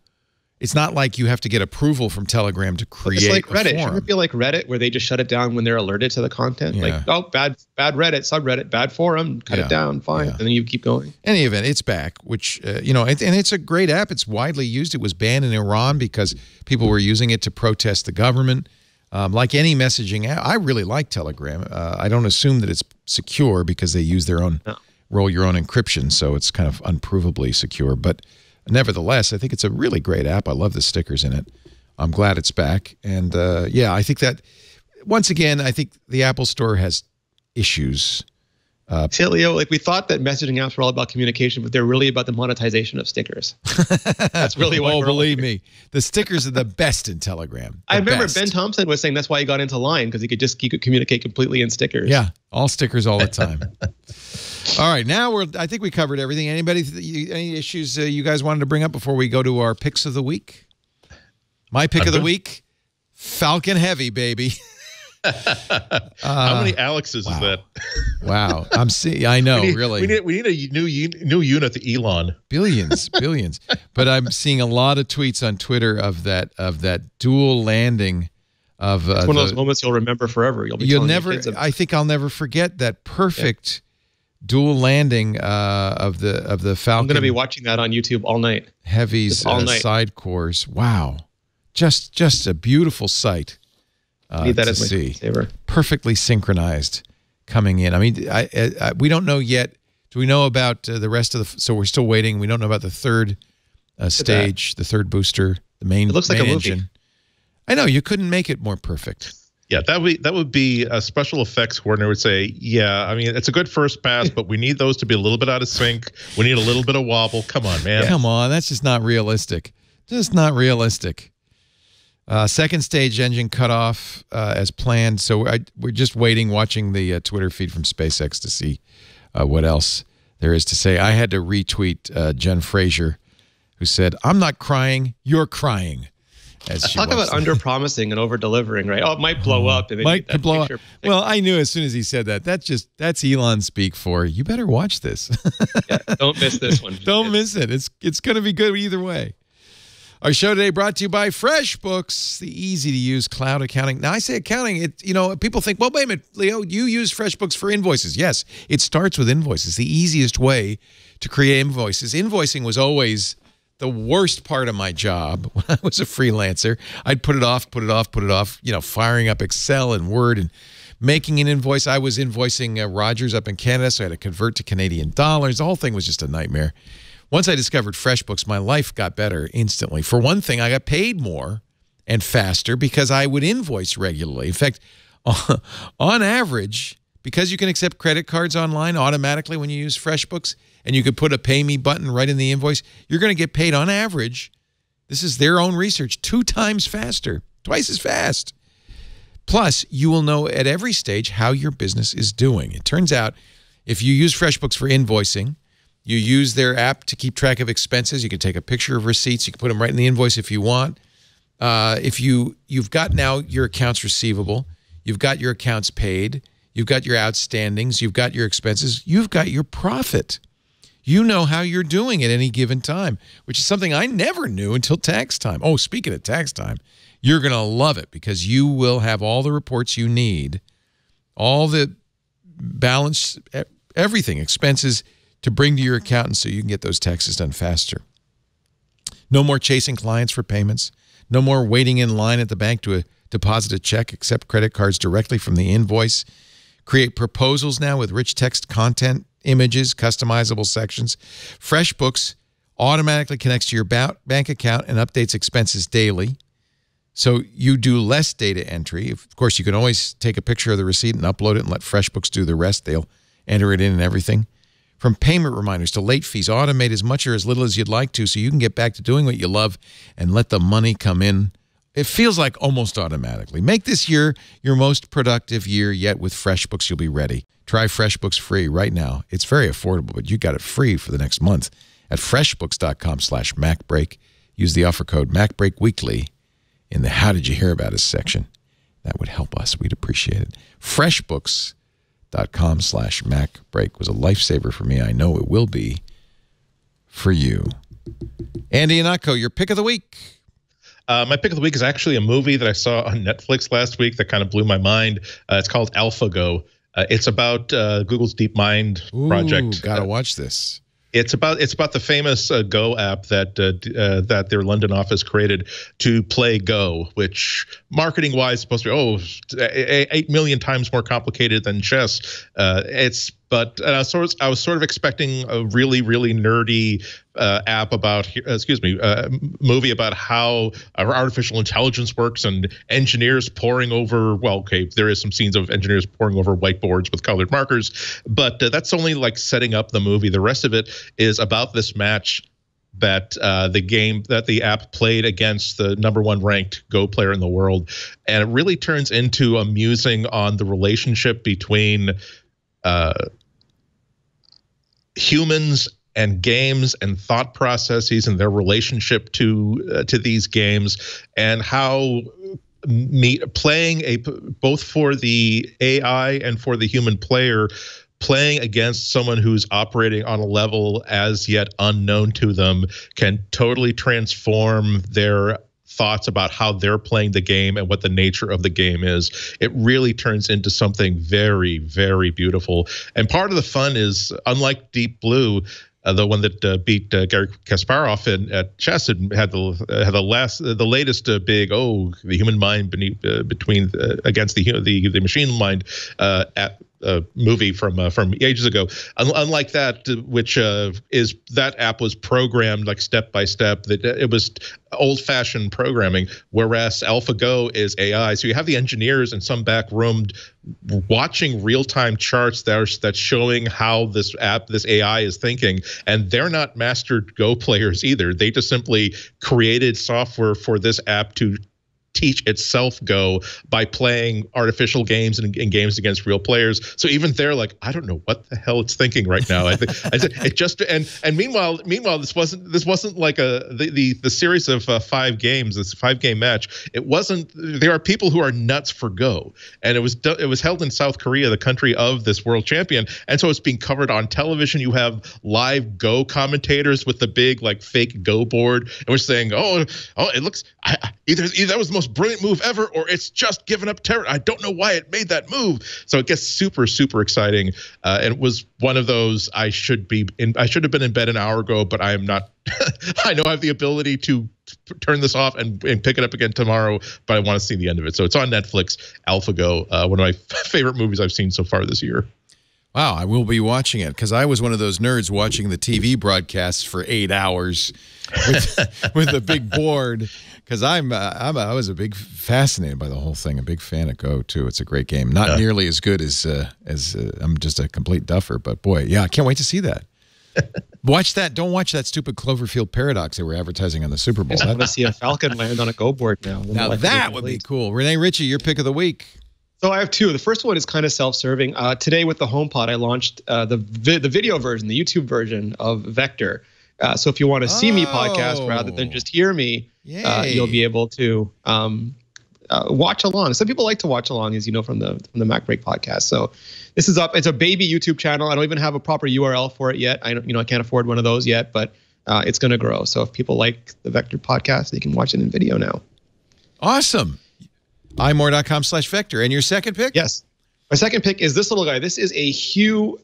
Speaker 1: It's not like you have to get approval from Telegram to create. It's
Speaker 5: like Reddit.
Speaker 1: A forum.
Speaker 5: Shouldn't it feel like Reddit, where they just shut it down when they're alerted to the content? Like, oh, bad Reddit, subreddit, bad forum, cut it down, fine, and then you keep going.
Speaker 1: Any event, it's back, which and it's a great app. It's widely used. It was banned in Iran because people were using it to protest the government. Like any messaging app, I really like Telegram. I don't assume that it's secure because they use their own roll your own encryption, so it's kind of unprovably secure. But nevertheless, I think it's a really great app. I love the stickers in it. I'm glad it's back. And I think that, once again, I think the Apple Store has issues.
Speaker 5: Leo, like we thought that messaging apps were all about communication, but they're really about the monetization of stickers. That's really what.
Speaker 1: Oh, believe me, the stickers are the best in Telegram.
Speaker 5: I remember Ben Thompson was saying that's why he got into Line, because he could communicate completely in stickers.
Speaker 1: Yeah, all stickers all the time. All right, now I think we covered everything. Any issues you guys wanted to bring up before we go to our picks of the week? My pick of the week, Falcon Heavy, baby.
Speaker 6: How many Alexes is that?
Speaker 1: Wow, I know, really.
Speaker 6: We need a new unit, the Elon.
Speaker 1: Billions. But I'm seeing a lot of tweets on Twitter of that dual landing. It's
Speaker 5: one of those moments you'll remember forever. You'll never.
Speaker 1: I think I'll never forget that perfect dual landing of the Falcon.
Speaker 5: I'm going to be watching that on YouTube all night.
Speaker 1: Heavy's side cores. Wow, just a beautiful sight.
Speaker 5: Need that as my saver.
Speaker 1: Perfectly synchronized coming in. I mean, we don't know yet. Do we know about the rest of the? So we're still waiting. We don't know about the third stage, the third booster, the main.
Speaker 5: It looks like a
Speaker 1: engine.
Speaker 5: movie.
Speaker 1: I know, you couldn't make it more perfect.
Speaker 6: Yeah, that would be a special effects coordinator would say, yeah, I mean, it's a good first pass, but we need those to be a little bit out of sync. We need a little bit of wobble. Come on, man.
Speaker 1: Come on, that's just not realistic. Just not realistic. Second stage engine cut off as planned. So we're just watching the Twitter feed from SpaceX to see what else there is to say. I had to retweet Jen Frazier, who said, "I'm not crying, you're crying."
Speaker 5: Talk about under-promising and over-delivering, right? Oh, it might blow up. And
Speaker 1: might blow up. Well, I knew as soon as he said that. That's Elon speak for, you better watch this.
Speaker 5: Don't miss this one.
Speaker 1: Don't miss it. It's going to be good either way. Our show today brought to you by FreshBooks, the easy-to-use cloud accounting. Now, I say accounting, people think, well, wait a minute, Leo, you use FreshBooks for invoices. Yes, it starts with invoices. The easiest way to create invoices. Invoicing was always the worst part of my job when I was a freelancer. I'd put it off, firing up Excel and Word and making an invoice. I was invoicing Rogers up in Canada, so I had to convert to Canadian dollars. The whole thing was just a nightmare. Once I discovered FreshBooks, my life got better instantly. For one thing, I got paid more and faster because I would invoice regularly. In fact, on average, because you can accept credit cards online automatically when you use FreshBooks, and you could put a pay me button right in the invoice, you're going to get paid on average, this is their own research, 2 times faster, twice as fast. Plus, you will know at every stage how your business is doing. It turns out if you use FreshBooks for invoicing, you use their app to keep track of expenses. You can take a picture of receipts. You can put them right in the invoice if you want. If you've got now your accounts receivable, you've got your accounts paid, you've got your outstandings, you've got your expenses, you've got your profit. You know how you're doing at any given time, which is something I never knew until tax time. Oh, speaking of tax time, you're going to love it because you will have all the reports you need, all the balance, everything, expenses to bring to your accountant so you can get those taxes done faster. No more chasing clients for payments. No more waiting in line at the bank to deposit a check. Accept credit cards directly from the invoice. Create proposals now with rich text content, images, customizable sections. FreshBooks automatically connects to your bank account and updates expenses daily. So you do less data entry. Of course, you can always take a picture of the receipt and upload it and let FreshBooks do the rest. They'll enter it in and everything. From payment reminders to late fees, automate as much or as little as you'd like to so you can get back to doing what you love and let the money come in. It feels like almost automatically. Make this year your most productive year yet with FreshBooks. You'll be ready. Try FreshBooks free right now. It's very affordable, but you got it free for the next month at freshbooks.com/MacBreak. Use the offer code MacBreakWeekly in the How Did You Hear About Us section. That would help us. We'd appreciate it. FreshBooks.com/MacBreak was a lifesaver for me. I know it will be for you. Andy Anatko, your pick of the week.
Speaker 6: My pick of the week is actually a movie that I saw on Netflix last week that kind of blew my mind. It's called AlphaGo. It's about Google's DeepMind project.
Speaker 1: Gotta watch this.
Speaker 6: It's about the famous Go app that their London office created to play Go, which marketing-wise is supposed to be 8 million times more complicated than chess. But I was sort of expecting a really nerdy movie about how artificial intelligence works and engineers poring over. Well, okay, there is some scenes of engineers poring over whiteboards with colored markers, but that's only like setting up the movie. The rest of it is about this match that the app played against the #1 ranked Go player in the world, and it really turns into a musing on the relationship between humans and games and thought processes and their relationship to these games, and how playing both for the AI and for the human player, playing against someone who's operating on a level as yet unknown to them can totally transform their thoughts about how they're playing the game and what the nature of the game is. It really turns into something very, very beautiful. And part of the fun is, unlike Deep Blue, the one that beat Garry Kasparov at chess, had the latest big the human mind against the machine mind movie from ages ago. Unlike that, which is that app was programmed like step by step. That it was old-fashioned programming, whereas AlphaGo is AI. So you have the engineers in some back room watching real-time charts that's showing how this AI is thinking, and they're not mastered Go players either. They just simply created software for this app to teach itself Go by playing artificial games and games against real players. So even they're like, I don't know what the hell it's thinking right now. I think it just and meanwhile this wasn't like the series of 5 games, this 5-game match. It wasn't. There are people who are nuts for Go, and it was held in South Korea, the country of this world champion, and so it's being covered on television. You have live Go commentators with the big like fake Go board, and we're saying, it looks either that was the most brilliant move ever, or it's just given up terror. I don't know why it made that move. So it gets super exciting, and it was one of those I should have been in bed an hour ago, but I am not. I know I have the ability to turn this off and pick it up again tomorrow, but I want to see the end of it. So it's on Netflix. AlphaGo, one of my favorite movies I've seen so far this year.
Speaker 1: Wow, I will be watching it because I was one of those nerds watching the TV broadcasts for 8 hours with a big board. Because I was fascinated by the whole thing. A big fan of Go too. It's a great game. Not nearly as good as I'm just a complete duffer. But boy, yeah, I can't wait to see that. Watch that. Don't watch that stupid Cloverfield Paradox they were advertising on the Super Bowl.
Speaker 5: I want to see a falcon land on a Go board now.
Speaker 1: Now that would be cool. Rene Ritchie, your pick of the week.
Speaker 5: So I have 2. The first one is kind of self-serving. Today with the HomePod, I launched the video version, the YouTube version of Vector. So if you want to see me podcast rather than just hear me, you'll be able to watch along. Some people like to watch along, as you know, from the MacBreak podcast. So this is up. It's a baby YouTube channel. I don't even have a proper URL for it yet. I can't afford one of those yet, but it's going to grow. So if people like the Vector podcast, they can watch it in video now.
Speaker 1: Awesome. imore.com/Vector. And your second pick?
Speaker 5: Yes. My second pick is this little guy. This is a Hue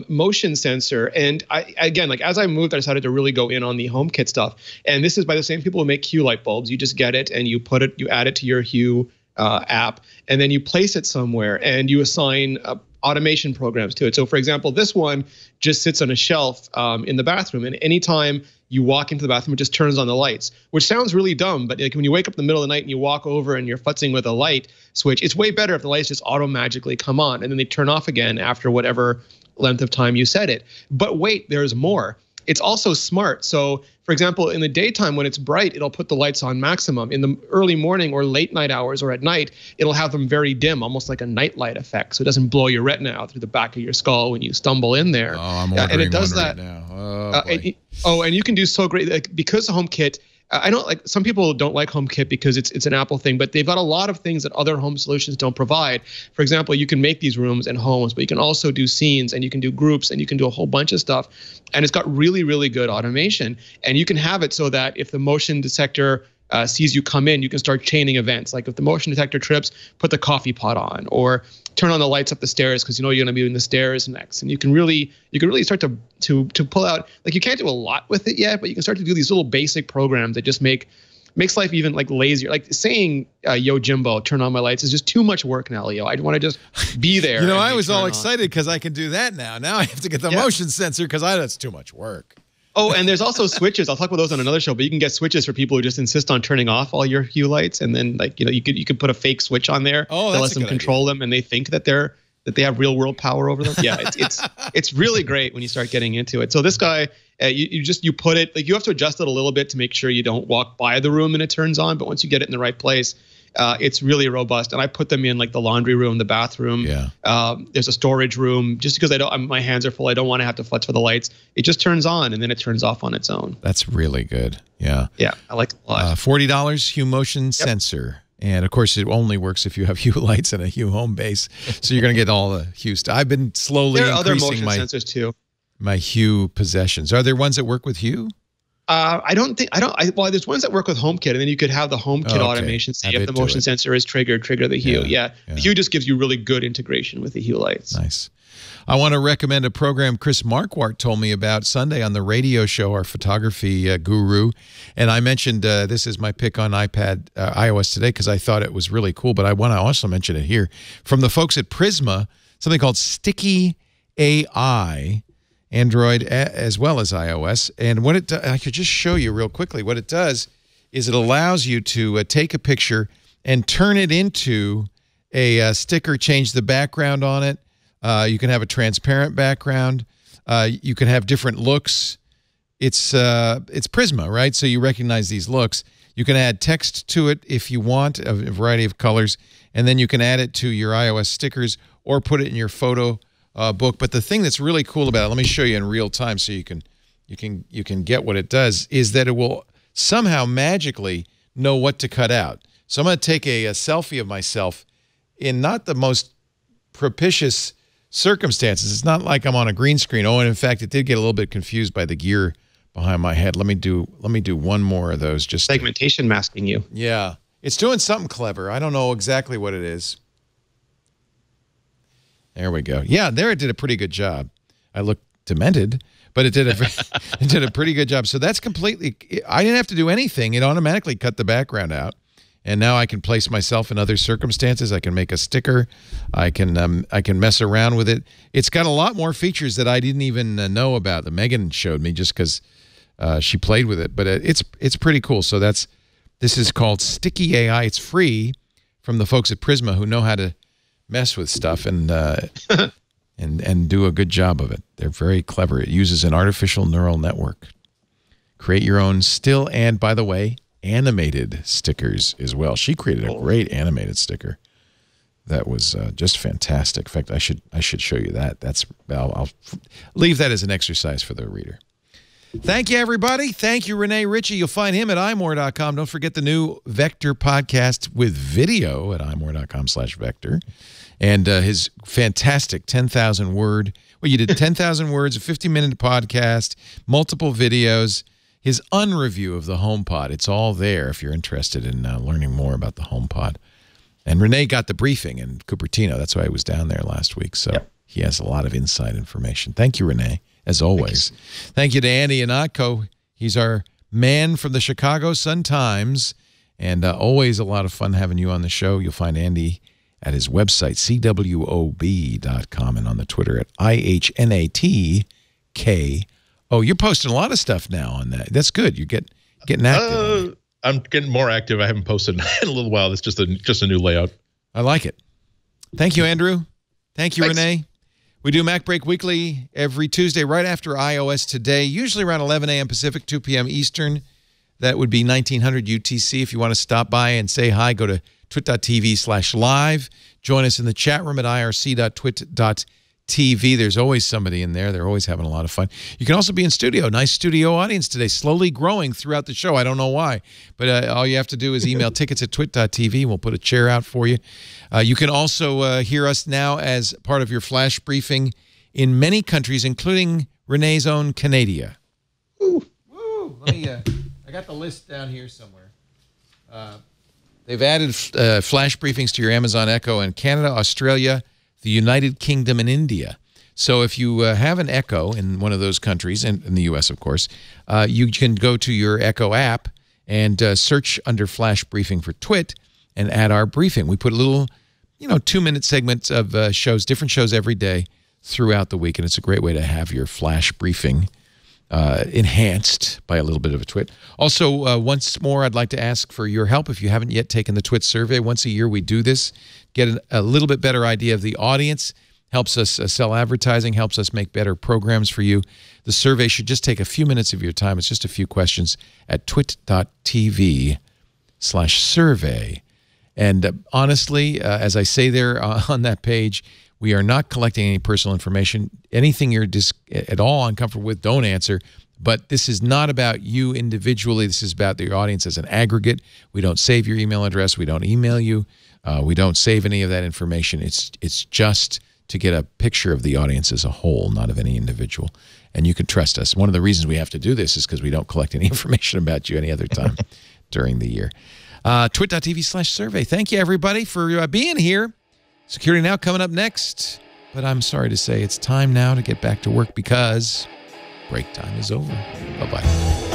Speaker 5: motion sensor. And again, as I moved, I decided to really go in on the HomeKit stuff. And this is by the same people who make Hue light bulbs. You just get it and you add it to your Hue app, and then you place it somewhere and you assign automation programs to it. So for example, this one just sits on a shelf in the bathroom, and anytime you walk into the bathroom, it just turns on the lights, which sounds really dumb. But like when you wake up in the middle of the night and you walk over and you're futzing with a light switch, it's way better if the lights just auto-magically come on and then they turn off again after whatever length of time you set it. But wait, there's more. It's also smart. So for example, in the daytime when it's bright, it'll put the lights on maximum. In the early morning or late night hours or at night, it'll have them very dim, almost like a nightlight effect. So it doesn't blow your retina out through the back of your skull when you stumble in there.
Speaker 1: Oh, I'm ordering
Speaker 5: and it does
Speaker 1: one
Speaker 5: that
Speaker 1: right now.
Speaker 5: and you can do so great, like, because the HomeKit. I don't like, some people don't like HomeKit because it's an Apple thing, but they've got a lot of things that other home solutions don't provide. For example, you can make these rooms and homes, but you can also do scenes and you can do groups and you can do a whole bunch of stuff. And it's got really, really good automation. And you can have it so that if the motion detector sees you come in, you can start chaining events. Like if the motion detector trips, put the coffee pot on, or turn on the lights up the stairs because you know you're going to be in the stairs next. And you can really start to pull out, like, you can't do a lot with it yet, but you can start to do these little basic programs that just makes life even like lazier. Like saying, yo, Jimbo, turn on my lights is just too much work now, Leo. I want to just be there.
Speaker 1: You know, I was all excited because I can do that now. Now I have to get the motion sensor because that's too much work.
Speaker 5: Oh, and there's also switches. I'll talk about those on another show, but you can get switches for people who just insist on turning off all your Hue lights. And then, like, you know, you could put a fake switch on there that lets them control them, and they think that they have real world power over them. Yeah, it's really great when you start getting into it. So this guy, you put it, like, you have to adjust it a little bit to make sure you don't walk by the room and it turns on. But once you get it in the right place, it's really robust. And I put them in like the laundry room, the bathroom. Yeah. There's a storage room, just because my hands are full. I don't want to have to futz for the lights. It just turns on and then it turns off on its own.
Speaker 1: That's really good. Yeah.
Speaker 5: Yeah, I like it a lot.
Speaker 1: $40 Hue motion sensor. And of course, it only works if you have Hue lights and a Hue home base. So you're going to get all the Hue stuff. I've been slowly increasing
Speaker 5: other motion sensors too.
Speaker 1: My Hue possessions. Are there ones that work with Hue?
Speaker 5: Well, there's ones that work with HomeKit, and then you could have the HomeKit automation say if the motion sensor is triggered, trigger the Hue. Yeah. The Hue just gives you really good integration with the Hue lights.
Speaker 1: Nice. I want to recommend a program Chris Marquardt told me about Sunday on the radio show, our photography guru. And I mentioned this is my pick on iOS today because I thought it was really cool, but I want to also mention it here. From the folks at Prisma, something called Sticky AI, Android as well as iOS. And what I could just show you real quickly. What it does is it allows you to take a picture and turn it into a sticker, change the background on it. You can have a transparent background. You can have different looks. It's Prisma, right? So you recognize these looks. You can add text to it if you want, a variety of colors, and then you can add it to your iOS stickers or put it in your photo book. But the thing that's really cool about it, let me show you in real time so you can get what it does, is that it will somehow magically know what to cut out. So I'm going to take a selfie of myself in not the most propitious circumstances. It's not like I'm on a green screen. Oh, and in fact, it did get a little bit confused by the gear behind my head. Let me do one more of those. Just
Speaker 5: segmentation masking you.
Speaker 1: Yeah, it's doing something clever. I don't know exactly what it is. There we go. Yeah, there it did a pretty good job. I looked demented, but it did a pretty good job. So that's completely. I didn't have to do anything. It automatically cut the background out. And now I can place myself in other circumstances. I can make a sticker. I can mess around with it. It's got a lot more features that I didn't even know about that Megan showed me just because she played with it. But it's pretty cool. So this is called Sticky AI. It's free from the folks at Prisma who know how to mess with stuff and do a good job of it. They're very clever. It uses an artificial neural network. Create your own still and, by the way, animated stickers as well. She created a great animated sticker that was just fantastic. In fact, I should show you that. I'll leave that as an exercise for the reader. Thank you, everybody. Thank you, Rene Ritchie. You'll find him at imore.com. Don't forget the new Vector podcast with video at imore.com/vector. And his fantastic 10,000 word. Well, you did 10,000 words, a 50-minute podcast, multiple videos. His unreview of the HomePod. It's all there if you're interested in learning more about the HomePod. And Rene got the briefing in Cupertino. That's why I was down there last week. So he has a lot of inside information. Thank you, Rene, as always. Thank you to Andy Ihnatko. He's our man from the Chicago Sun-Times. And always a lot of fun having you on the show. You'll find Andy at his website, cwob.com, and on the Twitter at IHNATKO. You're posting a lot of stuff now on that. That's good. You're getting active.
Speaker 6: I'm getting more active. I haven't posted in a little while. It's just a new layout.
Speaker 1: I like it. Thank you, Andrew. Thank you,
Speaker 5: Thanks.
Speaker 1: Rene. We do MacBreak Weekly every Tuesday right after iOS Today, usually around 11 a.m. Pacific, 2 p.m. Eastern. That would be 1900 UTC. If you want to stop by and say hi, go to twit.tv/live. Join us in the chat room at irc.twit.tv. There's always somebody in there. They're always having a lot of fun. You can also be in studio. Nice studio audience today, slowly growing throughout the show. I don't know why, but all you have to do is email tickets at twit.tv. We'll put a chair out for you. You can also hear us now as part of your flash briefing in many countries, including Rene's own Canada. Woo! Let me, I got the list down here somewhere. They've added flash briefings to your Amazon Echo in Canada, Australia, the United Kingdom, and India. So if you have an Echo in one of those countries, and in the U.S., of course, you can go to your Echo app and search under Flash Briefing for Twit and add our briefing. We put a little, 2-minute segments of shows, different shows every day throughout the week, and it's a great way to have your Flash Briefing enhanced by a little bit of a twit. Also, once more, I'd like to ask for your help. If you haven't yet taken the Twit survey, once a year we do this, get a little bit better idea of the audience, helps us sell advertising, helps us make better programs for you. The survey should just take a few minutes of your time. It's just a few questions at twit.tv/survey. And honestly, as I say there on that page, we are not collecting any personal information. Anything you're at all uncomfortable with, don't answer. But this is not about you individually. This is about the audience as an aggregate. We don't save your email address. We don't email you. We don't save any of that information. It's just to get a picture of the audience as a whole, not of any individual. And you can trust us. One of the reasons we have to do this is because we don't collect any information about you any other time during the year. Twit.tv/survey. Thank you, everybody, for being here. Security Now coming up next. But I'm sorry to say it's time now to get back to work because break time is over. Bye-bye.